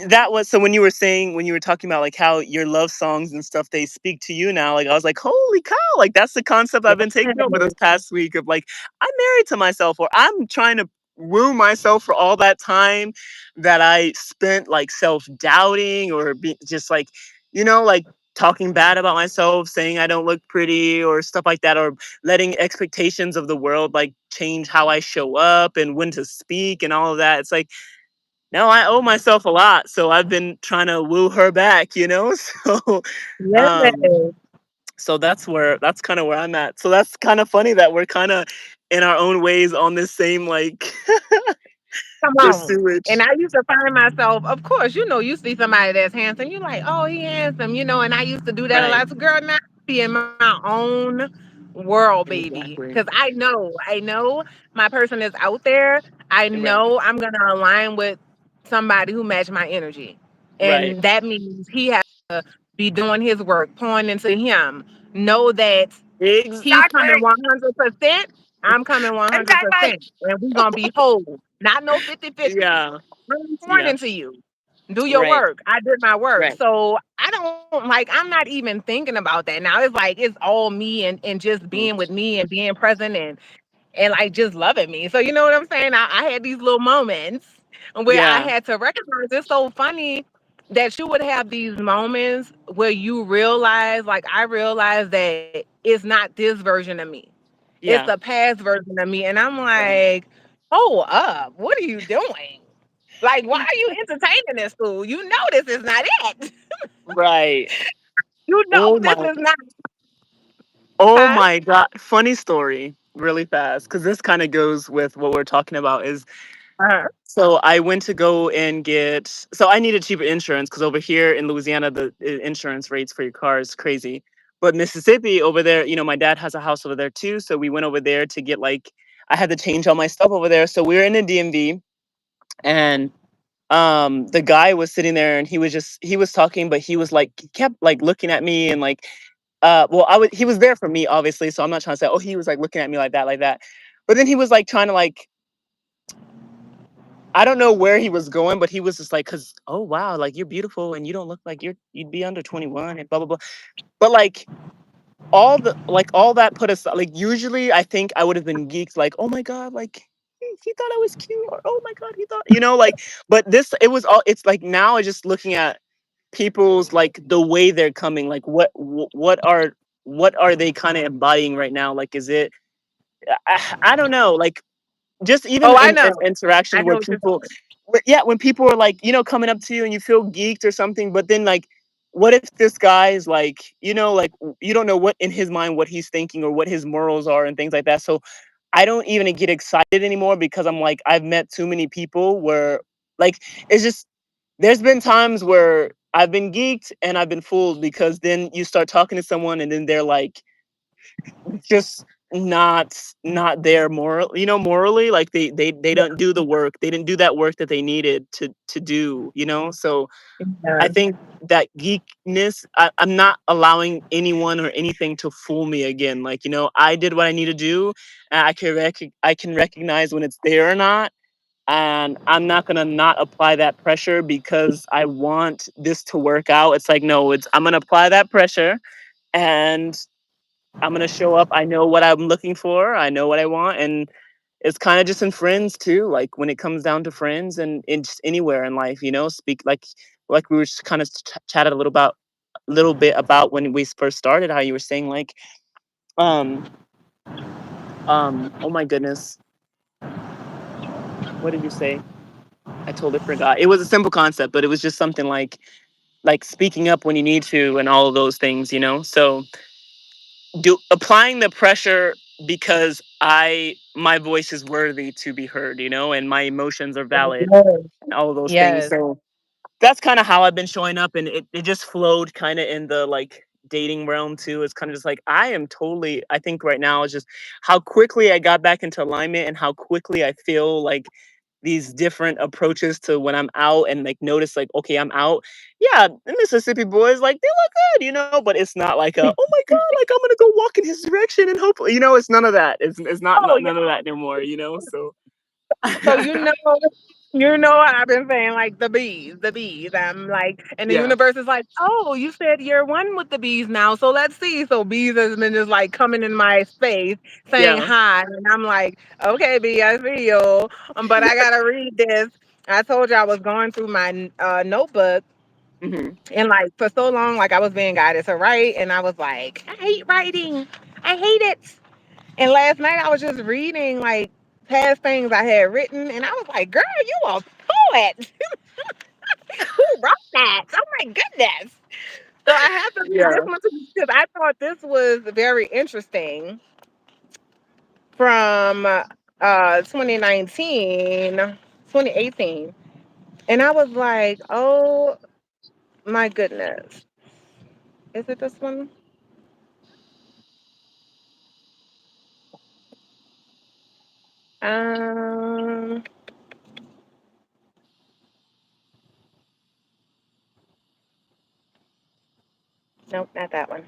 that was so when you were saying when you were talking about like how your love songs and stuff they speak to you now, like I was like, holy cow, like that's the concept I've been taking over this past week of like I'm married to myself, or I'm trying to woo myself for all that time that I spent like self-doubting or just like like talking bad about myself, saying I don't look pretty or stuff like that, or letting expectations of the world like change how I show up and when to speak and all of that. It's like no, I owe myself a lot, so I've been trying to woo her back, So, um, Yes. so that's kind of where I'm at. So that's kind of funny that we're kind of in our own ways on this same like Come on. And pursuit. I used to find myself, of course, you see somebody that's handsome, you're like, oh, he handsome, and I used to do that a Right. lot. So, girl, now I be in my own world, baby. Because Exactly. I know my person is out there. I Right. know I'm going to align with somebody who match my energy. Right. And that means he has to be doing his work, pouring into him. Know that he's coming Exactly. 100%. I'm coming Exactly. 100%. And we're going to be whole. Not no 50-50. Yeah. I'm pouring Yeah. into you. Do your Right. work. I did my work. Right. So I don't like, I'm not even thinking about that now. It's like, it's all me and just Mm. being with me and being present and like just loving me. So you know what I'm saying? I had these little moments where I Yeah. had to recognize it's so funny that you would have these moments where you realize, like I realized that it's not this version of me. It's the Yeah. past version of me. And I'm like, hold up, what are you doing? Like, why are you entertaining this fool? You know this is not it. Right. You know Oh this my is not, Oh huh? my god, funny story, really fast, because this kind of goes with what we're talking about. Is Uh-huh. so I went to go and get. So I needed cheaper insurance because over here in Louisiana, the insurance rates for your car is crazy. But Mississippi over there, my dad has a house over there too. So we went over there to get like I had to change all my stuff over there. So we were in the DMV, and the guy was sitting there and he was talking, but he was like he kept like looking at me and like well, he was there for me, obviously, so I'm not trying to say, oh, he was like looking at me like that. But then he was like trying to like, I don't know where he was going, but he was just like, cause oh wow, like you're beautiful and you don't look like you'd be under 21 and blah blah blah. But like all that put aside, like usually I think I would have been geeked, like oh my god, like he thought I was cute, or oh my god, he thought like. But this it was all. It's like now I just looking at people's like the way they're coming, like what are they kind of embodying right now? Like, is it? I don't know. Like, just even Oh, I in know. I interaction know where what you're people, saying. yeah, when people are like, coming up to you and you feel geeked or something, but then like, what if this guy is like, like you don't know what in his mind what he's thinking or what his morals are and things like that. So I don't even get excited anymore because I'm like I've met too many people where like it's just there's been times where I've been geeked and I've been fooled because then you start talking to someone and then they're like just not there morally, like they don't do the work, they didn't do that work that they needed to do, so I Yeah. think that geekness, I'm not allowing anyone or anything to fool me again. Like, I did what I need to do, and I can recognize when it's there or not, and I'm not gonna not apply that pressure because I want this to work out. It's like no, it's I'm gonna apply that pressure, and I'm gonna show up. I know what I'm looking for. I know what I want, and it's kind of just in friends too. Like when it comes down to friends and in just anywhere in life, speak like we were just kind of chatted a little bit about when we first started. How you were saying like, um, oh my goodness, what did you say? I totally forgot. It was a simple concept, but it was just something like speaking up when you need to and all of those things. So do applying the pressure because my voice is worthy to be heard, and my emotions are valid Yes. and all of those things. Yes. So that's kind of how I've been showing up, and it just flowed kind of in the like dating realm too. It's kind of just like I am totally. I think right now is just how quickly I got back into alignment and how quickly I feel like these different approaches to when I'm out and like notice like okay I'm out. Yeah, the Mississippi boys like they look good, but it's not like a oh my god like I'm gonna go walk in his direction and hopefully it's none of that. It's Oh, not yeah. none of that anymore. So So you know what I've been saying, like the bees. I'm like, and the yeah, universe is like, oh, you said you're one with the bees now, so let's see. So bees has been just like coming in my space saying yeah. hi, and I'm like, okay, bee, I see you, but I gotta read this. I told you I was going through my notebook, Hmm. and like for so long, like I was being guided to write, and I was like, I hate writing, I hate it. And last night I was just reading like past things I had written, and I was like, "Girl, you a poet? Who wrote that? Oh my goodness!" So I have to read this Yeah. one because I thought this was very interesting from 2019, 2018, and I was like, "Oh my goodness, is it this one?" Um, nope, not that one.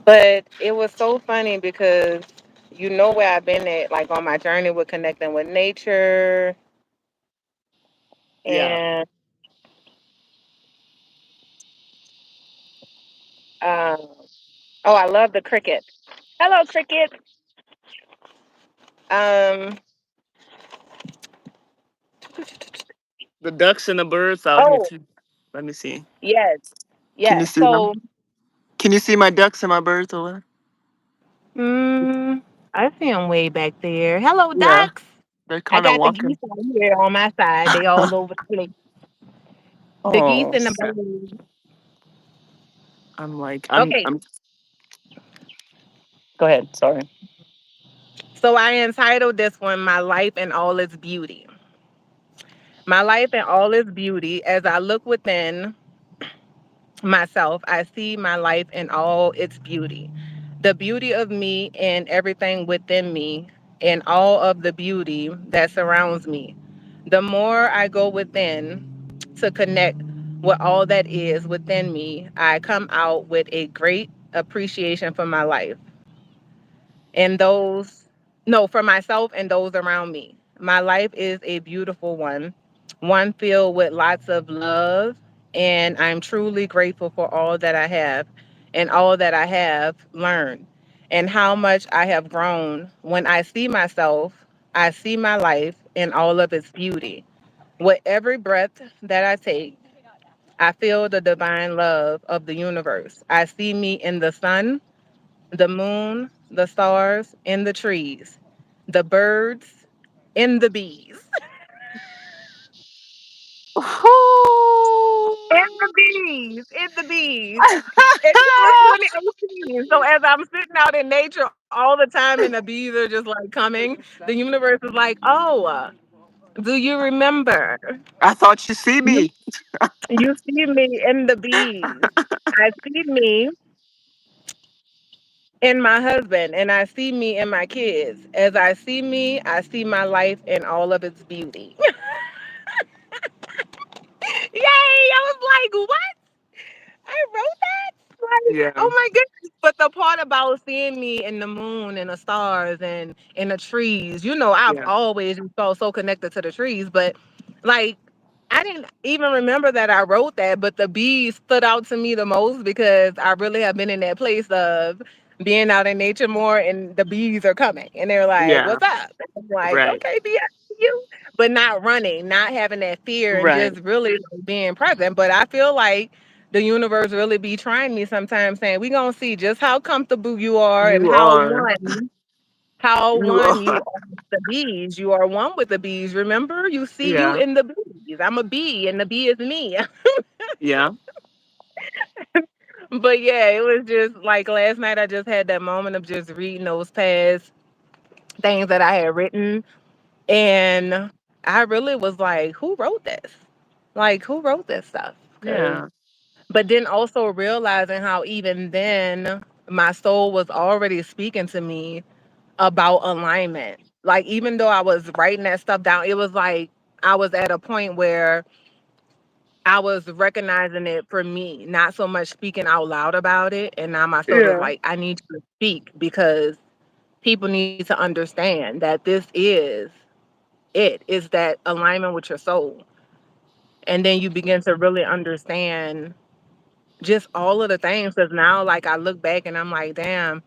But it was so funny because you know where I've been at, like on my journey with connecting with nature Yeah. and um oh, I love the cricket. Hello, cricket. Um The ducks and the birds out here oh too. Let me see. yes, Can you yes. see them? So Can you see my ducks and my birds over there? I see them way back there. Hello, Yeah. ducks. They're I kind of got the geese walking. out here on my side. They all over the place. The geese Oh, and the snap. birds. I'm like, Okay, I'm. Go ahead. Sorry. so I entitled this one "My Life in All Its Beauty." My life in all its beauty, as I look within myself, I see my life in all its beauty. The beauty of me and everything within me, and all of the beauty that surrounds me. The more I go within to connect with all that is within me, I come out with a great appreciation for my life and those, no, for myself and those around me. My life is a beautiful one filled with lots of love, and I'm truly grateful for all that I have and all that I have learned and how much I have grown. When I see myself, I see my life in all of its beauty. With every breath that I take, I feel the divine love of the universe. I see me in the sun, the moon, the stars, and the trees, the birds, and the bees. And the bees, and the bees. And it was 2018. So as I'm sitting out in nature all the time and the bees are just like coming, the universe is like, oh, do you remember? I thought you see You, me. you see me in the bees. I see me in my husband and I see me in my kids. As I see me, I see my life in all of its beauty. Yay! I was like, what? I wrote that? Like, Yeah. oh my goodness. But the part about seeing me in the moon and the stars and in the trees, I've Yeah. always felt so connected to the trees. But like, I didn't even remember that I wrote that, but the bees stood out to me the most because I really have been in that place of being out in nature more and the bees are coming and they're like, Yeah. what's up? And I'm like, Right. okay, bee, I see you. But not running, not having that fear and Right. just really being present. But I feel like the universe really be trying me sometimes saying, we gonna see just how comfortable you are and You how are. You one you are. are with the bees. You are one with the bees. Remember, you see you Yeah. in the bees. I'm a bee, and the bee is me. Yeah. But yeah, it was just like last night. I just had that moment of just reading those past things that I had written, and I really was like, "Who wrote this? Like, who wrote this stuff?" Because Yeah. But then also realizing how even then my soul was already speaking to me about alignment. Like even though I was writing that stuff down, it was like I was at a point where I was recognizing it for me, not so much speaking out loud about it. And now my soul is Yeah. like, I need you to speak because people need to understand that this is that alignment with your soul. And then you begin to really understand just all of the things. Because now, like, I look back and I'm like, damn,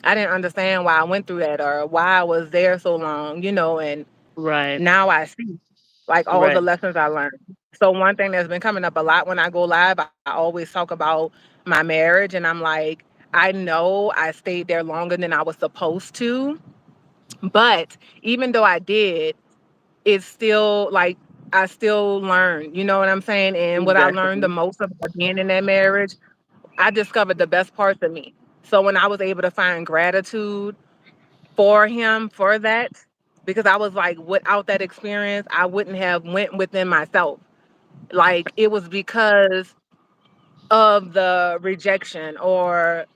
I didn't understand why I went through that or why I was there so long, and Right. now I see like all the Right. lessons I learned. So one thing that's been coming up a lot when I go live, I always talk about my marriage and I'm like, I know I stayed there longer than I was supposed to, but even though I did, it's still like I still learn, you know what I'm saying? And what I learned the Exactly. most about being in that marriage, I discovered the best parts of me. So when I was able to find gratitude for him for that, because I was like, without that experience, I wouldn't have went within myself. Like it was because of the rejection or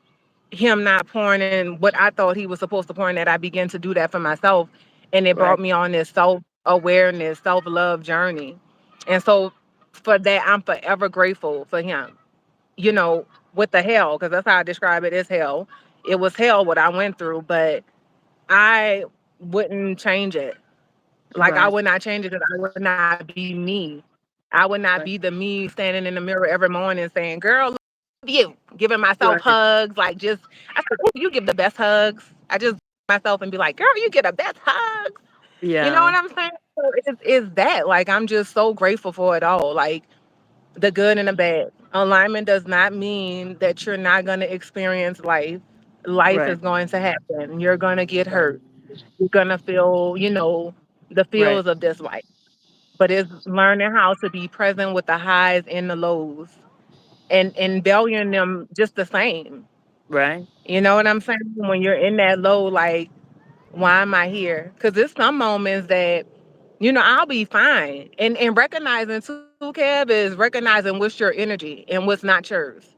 him not pouring in what I thought he was supposed to pour in that I began to do that for myself. And it brought Right. me on this self awareness, self love journey. And so for that, I'm forever grateful for him, with the hell, because that's how I describe it as hell. It was hell what I went through, but I wouldn't change it. Like I Right. would not change it because I would not be me. I would not be the Right. me standing in the mirror every morning saying, "Girl, look at you," giving myself Right. hugs. Like just, I said, "Ooh, you give the best hugs." I just myself and be like, "Girl, you get the best hugs." You know Yeah. what I'm saying? So it's that. Like I'm just so grateful for it all. Like the good and the bad. Alignment does not mean that you're not going to experience life. Life Right. is going to happen. You're going to get Right. hurt. You're going to feel, the Right. feels of this life. But it's learning how to be present with the highs and the lows and valuing them just the same. Right. You know what I'm saying? When you're in that low, like, why am I here? Because there's some moments that, I'll be fine. And recognizing too, Kev, is recognizing what's your energy and what's not yours.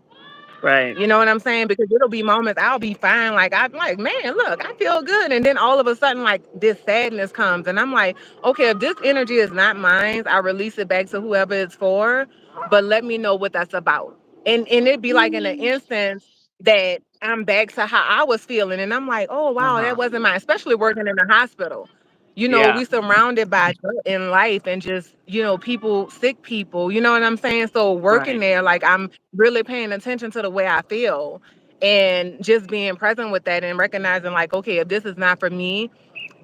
Right. You know what I'm saying? Because it'll be moments I'll be fine. Like I'm like, man, look, I feel good. And then all of a sudden, like this sadness comes. And I'm like, okay, if this energy is not mine, I release it back to whoever it's for. But let me know what that's about. And it'd be like in an instance that I'm back to how I was feeling. And I'm like, oh wow, that Uh-huh. wasn't mine, especially working in the hospital. Yeah. We surrounded by dirt in life and just, people, sick people, you know what I'm saying? So working Right. there, like I'm really paying attention to the way I feel and just being present with that and recognizing like, okay, if this is not for me,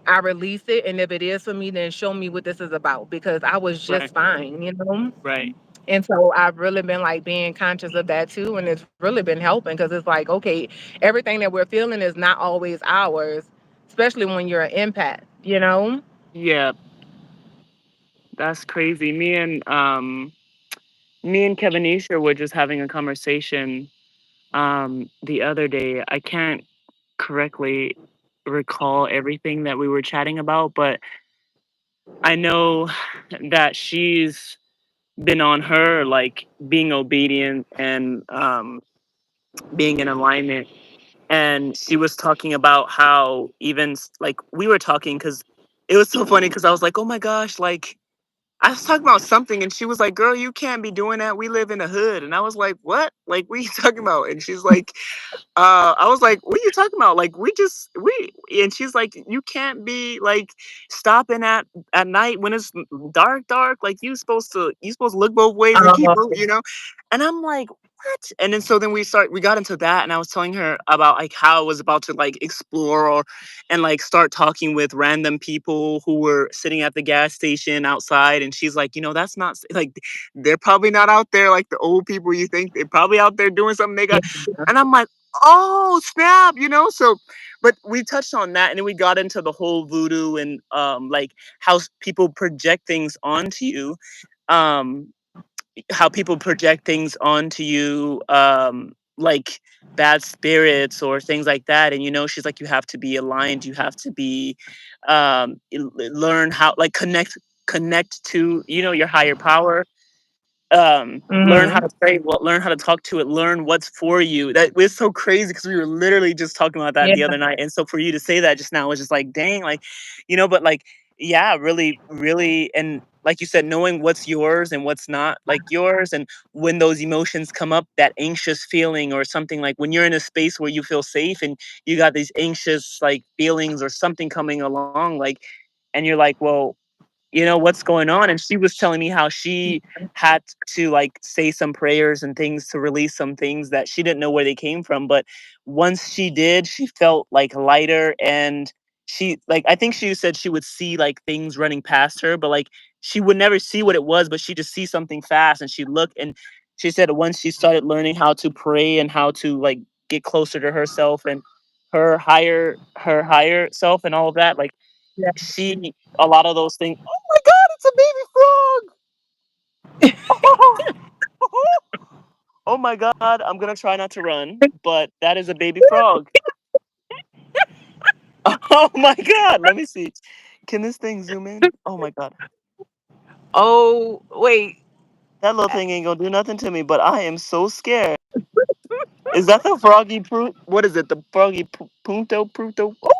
I release it. And if it is for me, then show me what this is about because I was Right. just fine. Right. And so I've really been like being conscious of that too. And it's really been helping because it's like, okay, everything that we're feeling is not always ours, especially when you're an empath. Yeah. That's crazy. Me and Kevinisha were just having a conversation the other day. I can't correctly recall everything that we were chatting about, but I know that she's been on her like being obedient and being in alignment. And she was talking about how even like we were talking because it was so funny because I was like, oh my gosh, like I was talking about something and she was like, girl, you can't be doing that. We live in the hood. And I was like, what? Like, what are you talking about? And she's like, I was like, "What are you talking about? Like, we." And she's like, "You can't be like stopping at night when it's dark, dark. Like you supposed to look both ways and keep moving, you know." And I'm like, "What?" And then so then we got into that, and I was telling her about like how I was about to like explore and like start talking with random people who were sitting at the gas station outside, and she's like, that's not like they're probably not out there like the old people you think they're probably out there doing something they got. And I'm like, oh snap, so but we touched on that and then we got into the whole voodoo and like how people project things onto you, um how people project things onto you, like bad spirits or things like that. And she's like, you have to be aligned, you have to be learn how like connect to your higher power. learn how Mhm. to pray, learn how to talk to it, learn what's for you. That was so crazy because we were literally just talking about that Yeah. the other night. And so for you to say that just now was just like, dang, like, but like, yeah, really, really. And like you said, knowing what's yours and what's not like yours. And when those emotions come up, that anxious feeling or something, like when you're in a space where you feel safe and you got these anxious like feelings or something coming along, like, and you're like, well, what's going on? And she was telling me how she had to like say some prayers and things to release some things that she didn't know where they came from, but once she did, she felt like lighter. And she, like, I think she said she would see like things running past her, but like she would never see what it was, but she just see something fast and she looked. And she said once she started learning how to pray and how to like get closer to herself and her higher self and all of that, like Yeah. she, a lot of those things. Oh my god, it's a baby frog! Oh my god, I'm gonna try not to run, but that is a baby frog. Oh my god, let me see. Can this thing zoom in? Oh my god. Oh, wait. That little thing ain't gonna do nothing to me, but I am so scared. Is that the froggy what is it? The froggy punto pruto? Oh!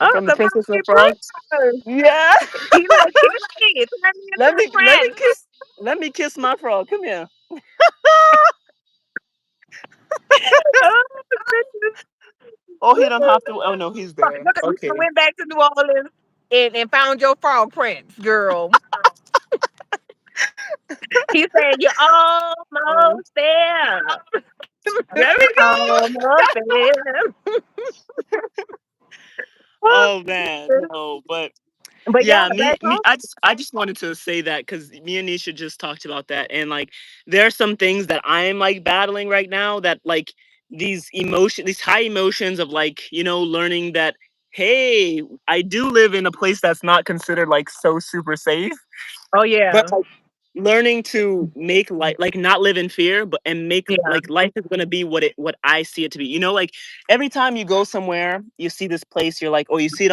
Oh, From the the Princess and the Rocky Frog? Prince. Yeah! He like, "Kitty, turn me into let a me let me prince." kiss let me kiss my frog. Come here. Oh, goodness. Oh, he don't have to. Oh no, he's there. Look, you Okay. went back to New Orleans and found your frog prince, girl. He said, "You're Oh, almost there. there we go. Almost there." Oh man, no, but But yeah, yeah, me, that's me, I just wanted to say that because me and Nisha just talked about that, and like, there are some things that I am like battling right now that like these high emotions of like learning that hey, I do live in a place that's not considered like so super safe, oh but yeah. learning to make like not live in fear, but and make Yeah. like life is gonna be what I see it to be. Like every time you go somewhere, you see this place, you're like, oh, you see it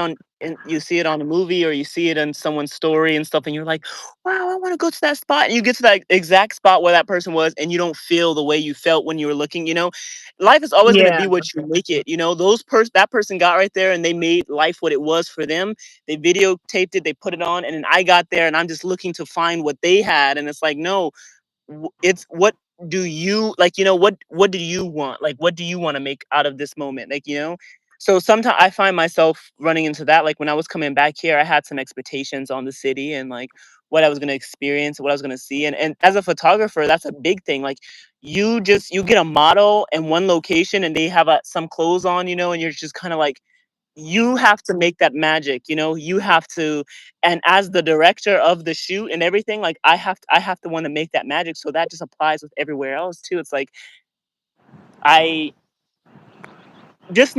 you see it on a movie or you see it in someone's story and stuff, and you're like, wow, I want to go to that spot. And you get to that exact spot where that person was, and you don't feel the way you felt when you were looking. Life is always gonna Yeah. be what you make it. That person got right there and they made life what it was for them. They videotaped it, they put it on, and then I got there and I'm just looking to find what they had. And it's like, no, it's what do you like, what do you want? Like, what do you want to make out of this moment? Like, so sometimes I find myself running into that. Like when I was coming back here, I had some expectations on the city and like what I was going to experience, what I was going to see. And as a photographer, that's a big thing. Like you get a model in one location and they have some clothes on, and you're just kind of like, you have to make that magic, you have to. And as the director of the shoot and everything, like I have to want to make that magic, so that just applies with everywhere else too. It's like I just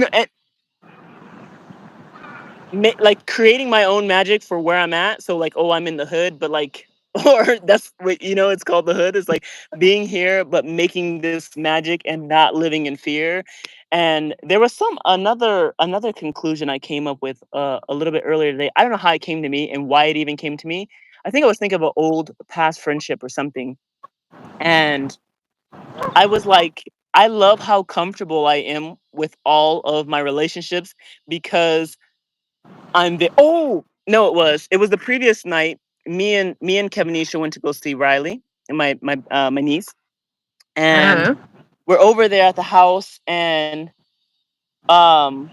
like creating my own magic for where I'm at. So like, oh, I'm in the hood, but like, or that's what it's called the hood. Is like being here, but making this magic and not living in fear. And there was another conclusion I came up with a little bit earlier today. I don't know how it came to me and why it even came to me. I think I was thinking of an old past friendship or something, and I was like, I love how comfortable I am with all of my relationships because I'm the oh no, it was the previous night. Me and Kevinisha went to go see Riley and my niece, and Uh-huh. we're over there at the house. And um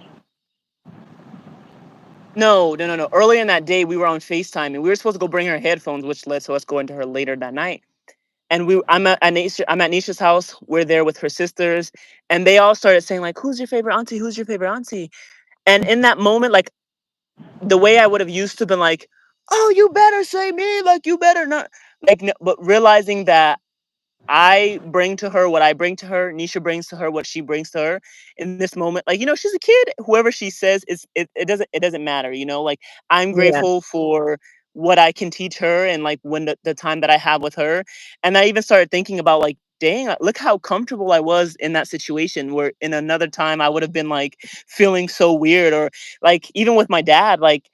no. Earlier in that day, we were on Facetime and we were supposed to go bring her headphones, which led to us going to her later that night. And I'm at Nisha's house. We're there with her sisters, and they all started saying like, "Who's your favorite auntie? Who's your favorite auntie?" And in that moment, like the way I would have used to been like, "Oh, you better say me, like you better not," like, but realizing that I bring to her what I bring to her, Nisha brings to her what she brings to her in this moment. Like, she's a kid. Whoever she says it doesn't matter, like I'm Yeah. grateful for what I can teach her and like when the time that I have with her. And I even started thinking about like, dang, look how comfortable I was in that situation where in another time I would have been like feeling so weird. Or like even with my dad, like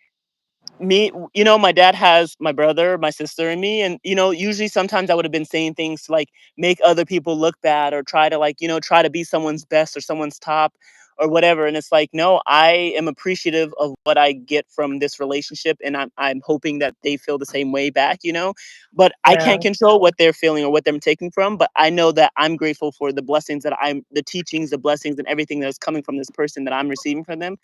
me, my dad has my brother, my sister, and me, and usually sometimes I would have been saying things to like make other people look bad or try to like try to be someone's best or someone's top or whatever. And it's like, no, I am appreciative of what I get from this relationship, and I'm hoping that they feel the same way back. But I Yeah, can't control what they're feeling or what they're taking from. But I know that I'm grateful for the blessings the teachings, the blessings, and everything that is coming from this person that I'm receiving from them.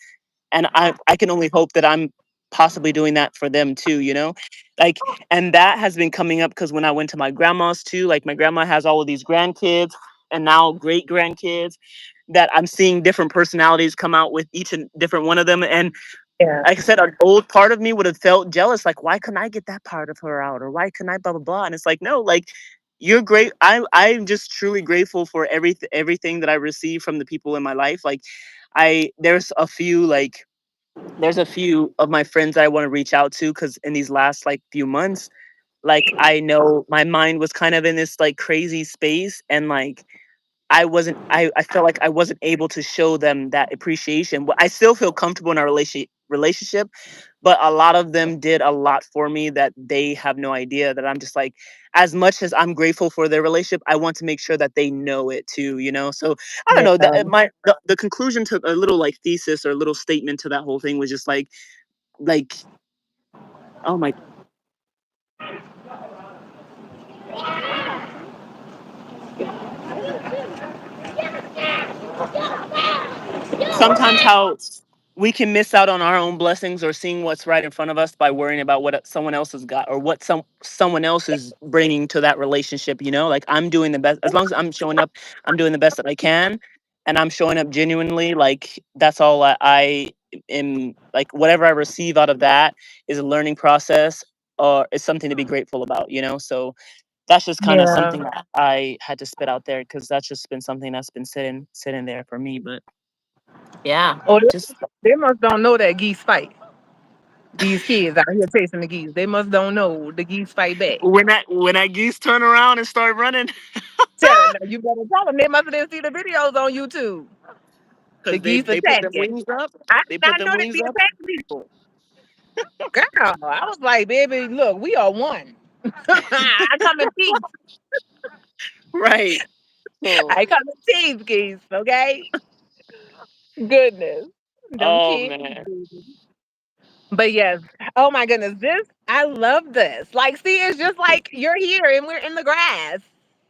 And I can only hope that I'm possibly doing that for them too. Like, and that has been coming up because when I went to my grandma's too, like my grandma has all of these grandkids and now great grandkids, that I'm seeing different personalities come out with each and different one of them. And yeah, like I said, an old part of me would have felt jealous, like why couldn't I get that part of her out, or why couldn't I blah blah blah. And it's like, no, like you're great. I'm just truly grateful for everything that I receive from the people in my life. Like I there's a few of my friends I want to reach out to because in these last like few months, like I know my mind was kind of in this like crazy space, and like I felt like I wasn't able to show them that appreciation. But I still feel comfortable in our relationship, but a lot of them did a lot for me that they have no idea, that I'm just like, as much as I'm grateful for their relationship, I want to make sure that they know it too. So I don't know yeah. that the conclusion to a little like thesis or a little statement to that whole thing was just like oh my, sometimes how we can miss out on our own blessings or seeing what's right in front of us by worrying about what someone else has got or what someone else is bringing to that relationship. Like I'm doing the best, as long as I'm showing up, I'm doing the best that I can, and I'm showing up genuinely. Like that's all I am. Like whatever I receive out of that is a learning process or is something to be grateful about. So that's just kind of Yeah. something that I had to spit out there because that's just been something that's been sitting there for me. But yeah, Oh, just they must don't know that geese fight. These kids out here chasing the geese. They must don't know the geese fight back. when that geese turn around and start running, Tell them, now, you better tell them. They must have didn't see the videos on YouTube. The because they geese they put them attacking. wings up, I did they put not them know they wings be up, attacking people. Girl, I was like, baby, look, we are one. I come in peace. right? So, I come in peace, geese. Okay. Goodness, them oh kids. man, But yes, oh my goodness, this I love this. Like, see, it's just like you're here and we're in the grass.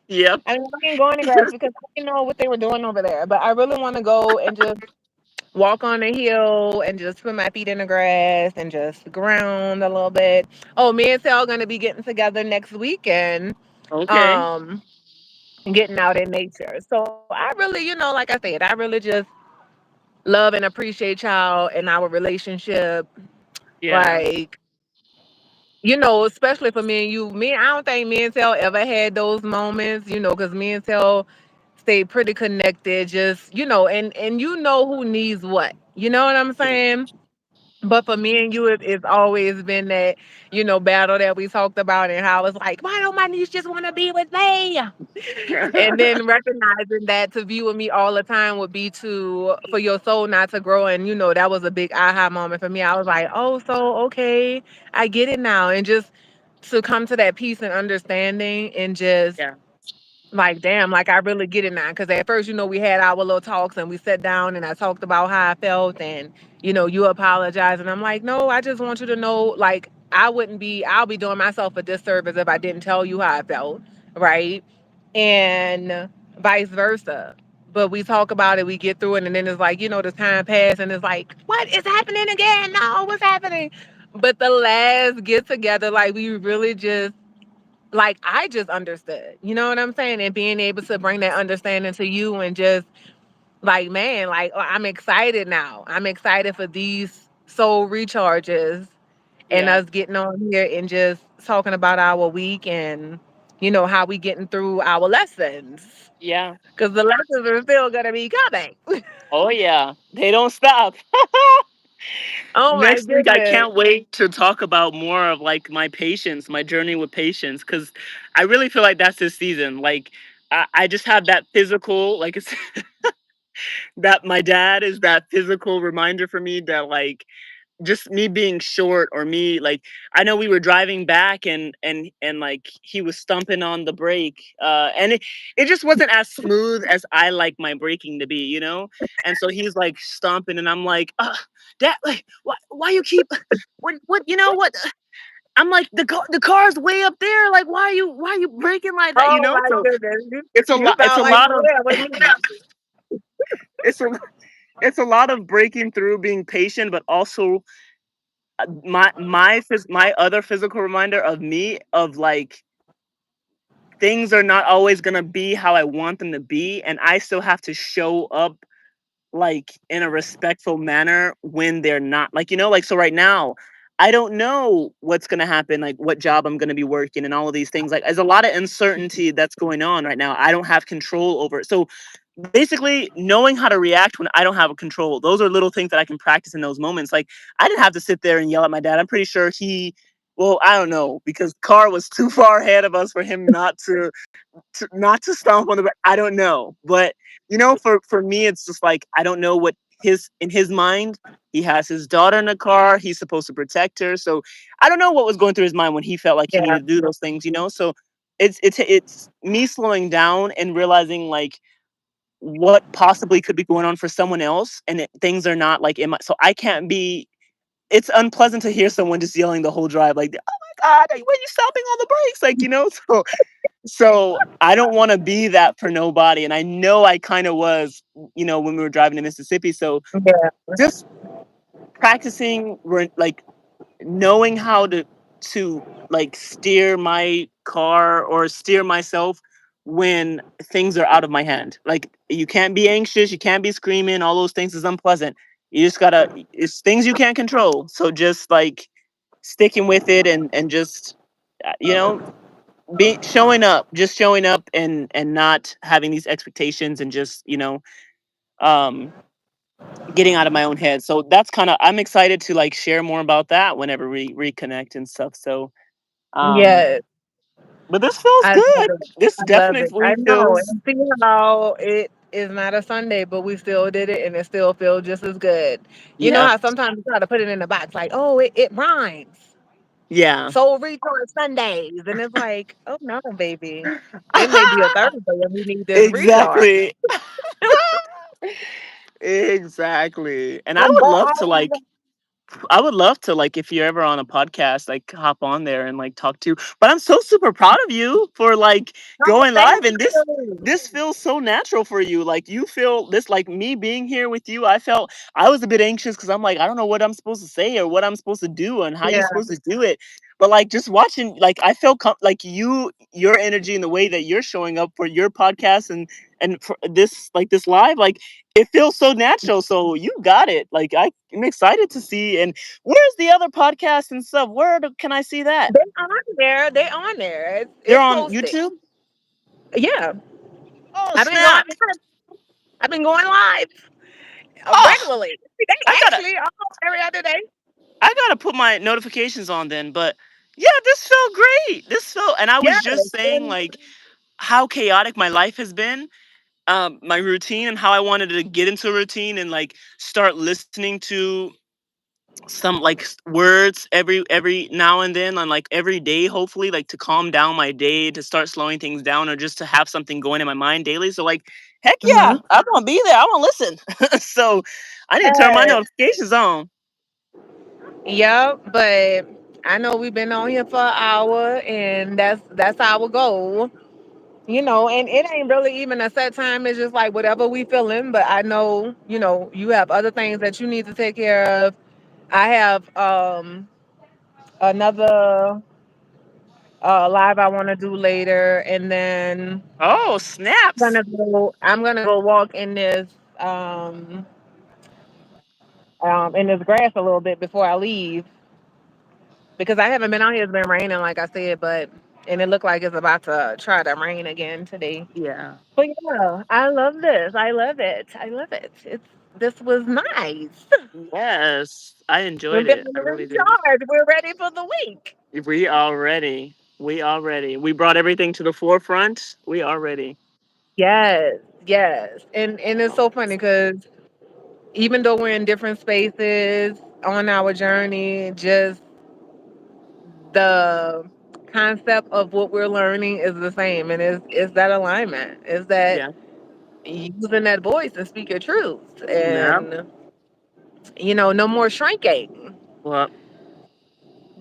yep. I mean, I didn't go in the grass because I didn't know what they were doing over there. But I really want to go and just walk on the hill and just put my feet in the grass and just ground a little bit. Oh, me and Sal gonna be getting together next weekend, Okay, um, getting out in nature. So I really, like I said, I really just love and appreciate y'all and our relationship. yeah, Like, especially for me and you. I don't think me and Sal ever had those moments, because me and Sal stay pretty connected. Just and you know who needs what. You know what I'm yeah. saying? But for me and you, it's always been that battle that we talked about, and how it's like, why don't my niece just want to be with me? And then recognizing that to be with me all the time would be to for your soul not to grow. And that was a big aha moment for me. I was like, oh, so okay, I get it now. And just to come to that peace and understanding, and just Yeah, like, damn, like I really get it now. Because at first, we had our little talks and we sat down and I talked about how I felt, and you apologized, and I'm like, no, I just want you to know, like, I'll be doing myself a disservice if I didn't tell you how I felt, right? And vice versa. But we talk about it, we get through it, and then it's like, the time passed, and it's like, what is happening again? No, what's happening? But the last get together, like, we really just, like, I just understood, you know what I'm saying? And being able to bring that understanding to you, and just like, man, like, I'm excited now. I'm excited for these soul recharges and yeah, us getting on here and just talking about our week, and how we getting through our lessons, yeah. because the lessons are still gonna be coming. Oh yeah, they don't stop. Oh my Next week, I goodness. can't wait to talk about more of like my patience, my journey with patience, because I really feel like that's this season. Like I just have that physical, like it's that my dad is that physical reminder for me that like just me being short, or me like, I know we were driving back, and like he was stumping on the brake, and it just wasn't as smooth as I like my braking to be, and so he's like stomping, and I'm like, dad, like, why you keep, what, what, I'm like, the car's way up there, like, why are you braking like that, Oh my so goodness, it's a you lot, sound like Blair with me. it's a it's a lot of breaking through, being patient, but also my other physical reminder of me, of like, things are not always gonna be how I want them to be, and I still have to show up like in a respectful manner when they're not, like, like, so right now I don't know what's going to happen, like what job I'm going to be working and all of these things. Like, there's a lot of uncertainty that's going on right now. I don't have control over it. So basically, knowing how to react when I don't have a control, those are little things that I can practice in those moments. Like, I didn't have to sit there and yell at my dad. I'm pretty sure well, I don't know, because car was too far ahead of us for him not to stomp on the ground. I don't know, but for me, it's just like, I don't know what his in his mind. He has his daughter in the car. He's supposed to protect her, so I don't know what was going through his mind when he felt like he Yeah, needed to do those things. So it's me slowing down and realizing, like, what possibly could be going on for someone else, and things are not like in my. So I can't be. It's unpleasant to hear someone just yelling the whole drive, like, "Oh my god, when are you stopping on the brakes?" Like, so I don't want to be that for nobody. And I know I kind of was, when we were driving to Mississippi. So yeah, just practicing, like, knowing how to like steer my car or steer myself when things are out of my hand. Like, you can't be anxious, you can't be screaming, all those things is unpleasant. You just gotta, it's things you can't control. So just like sticking with it, and just, you know be showing up, just showing up, and not having these expectations, and just, um getting out of my own head. So that's kind of, I'm excited to like share more about that whenever we reconnect and stuff. So um yes. but this feels I love good. it. This I love it. I definitely know. feels. And see how it is not a Sunday, but we still did it and it still feels just as good. You know Yeah. how sometimes you try to put it in the box, like, oh, it rhymes. Yeah. So reach on Sundays. And it's like, oh no, baby. It may be a Thursday and we need this recharge. Exactly. Exactly. And But I would love to, like, if you're ever on a podcast, like, hop on there and like talk to. But I'm so super proud of you for like oh, going thank live, and you. this feels so natural for you. Like, you feel this, like, me being here with you. I was a bit anxious because I'm like, I don't know what I'm supposed to say or what I'm supposed to do and how you're Yeah. supposed to do it. But like, just watching, like, I felt like your energy and the way that you're showing up for your podcast, and for this live, like, it feels so natural. So you got it. Like, I'm excited to see. And where's the other podcast and stuff? Can I see that? They're on there. They're on there. They're It's on posted. YouTube. Yeah. Oh I've been going snap! live. I've been going live Oh, regularly. Every day, I gotta actually, almost every other day. I gotta put my notifications on then. But yeah, this felt great. And I was Yes. just saying, And like, how chaotic my life has been, my routine, and how I wanted to get into a routine and like start listening to some like words every now and then, on like every day, hopefully, like, to calm down my day, to start slowing things down, or just to have something going in my mind daily. So like, heck yeah, mhm. I want to be there, I want to listen. So I need to turn my Yes. notifications on. Yep, but I know we've been on here for an hour, and that's our goal. And it ain't really even a set time. It's just like whatever we feeling. But I know, you have other things that you need to take care of. I have another live I want to do later, and then Oh snaps. I'm gonna go walk um in this grass a little bit before I leave because I haven't been out here. It's been raining, like I said, and it looked like it's about to try to rain again today. Yeah. But yeah, I love this. I love it. I love it. This was nice. Yes, I We're enjoyed it, feeling I really did. recharged. We're ready for the week. We brought everything to the forefront. We are ready. Yes, yes. And it's so funny because even though we're in different spaces, on our journey, just the concept of what we're learning is the same, and is that alignment, is that Yeah. using that voice and speak your truth, Yeah. and no more shrinking, Well,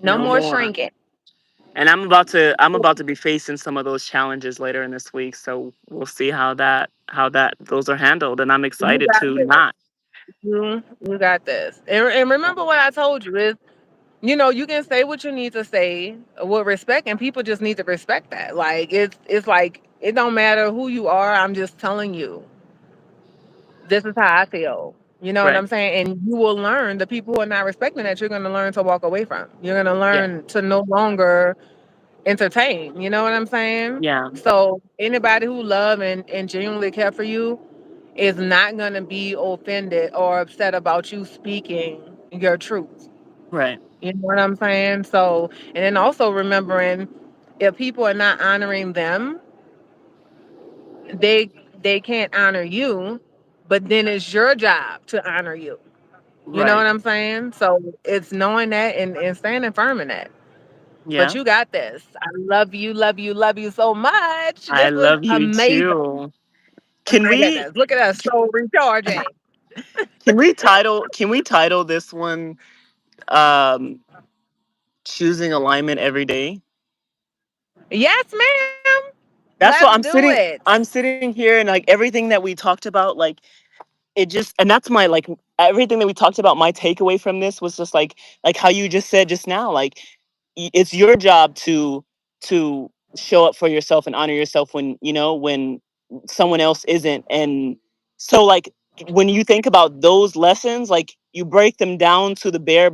no no more more. shrinking. And I'm about to be facing some of those challenges later in this week, so we'll see how that those are handled, and I'm You excited got to this. not. You got this. And remember what I told you is, you can say what you need to say with respect, and people just need to respect that. Like it's like it don't matter who you are. I'm just telling you, this is how I feel. You know what Right. I'm saying? And you will learn the people who are not respecting that. You're going to learn to walk away from. You're going to Yeah. learn to no longer entertain. You know what I'm saying? Yeah. So anybody who love and genuinely care for you is not going to be offended or upset about you speaking your truth. Right. You know what I'm saying? So, and then also remembering, if people are not honoring them, they they can't honor you, but then it's your job to honor you. You know what Right. I'm saying? So it's knowing that and standing firm in that. But Yeah. you got this. I love you, love you, love you so much. I This was love you amazing. too. Oh Can my we goodness. Look at us, so recharging. can we title this one um choosing alignment every day? Yes, ma'am. That's Let's what I'm do sitting it. I'm sitting here, and like everything that we talked about, like it just, and that's my, like, everything that we talked about, my takeaway from this was just like how you just said just now, like it's your job to show up for yourself and honor yourself when when someone else isn't. And so, like, when you think about those lessons, like you break them down to the bare,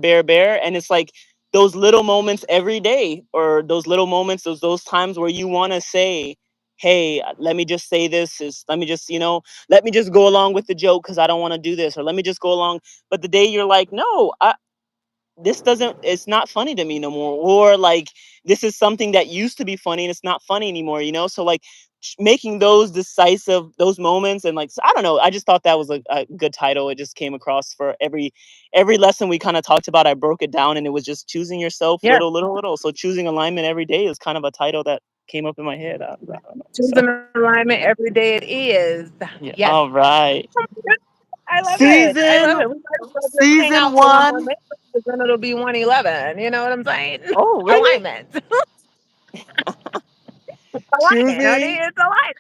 and it's like those little moments every day, or those little moments, those times where you want to say, hey, let me just say this, is let me just let me just go along with the joke because I don't want to do this, or let me just go along. But the day you're like, no, this doesn't, it's not funny to me no more, or like this is something that used to be funny and it's not funny anymore, so like making those decisive, those moments. And like, so I don't know, I just thought that was a good title. It just came across for every lesson we kind of talked about. I broke it down, and it was just choosing yourself, Yeah. little. So choosing alignment every day is kind of a title that came up in my head. I don't know, so Choosing alignment every day it is. yeah. Yes. All right. I love it. I love season it. We might as well just hang season out for one more one. minute, because then it'll be 111. You know what I'm saying? Oh, really? Alignment. Alignment, honey. Choosing It's alignment.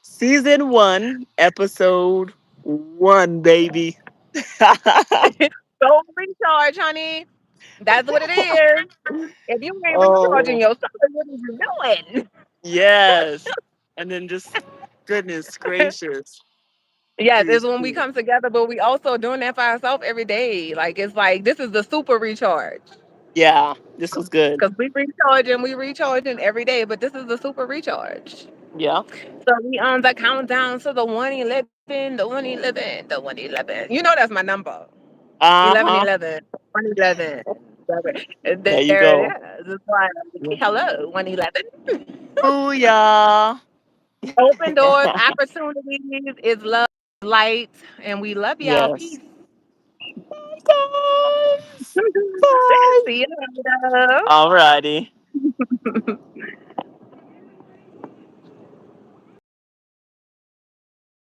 season one, episode one, baby. Go recharge, honey. That's what it is. If you ain't recharging Oh, yourself, what are you doing? yes. And then just, goodness gracious. Yes, it's Jeez. when we come together, but we also doing that for ourselves every day. Like, it's like this is the super recharge. Yeah, this was good. Because we recharging every day, but this is the super recharge. Yeah. So we on the countdown to the 111, the 111, the 111. You know that's my number. Uh 11, huh. 11, 111. There There you it go. is. It's like, Yeah. hello, 111. Booyah. Open doors, opportunities is love, light, and we love y'all. Yes. Peace. Bye, guys. Bye. See you later. Alrighty.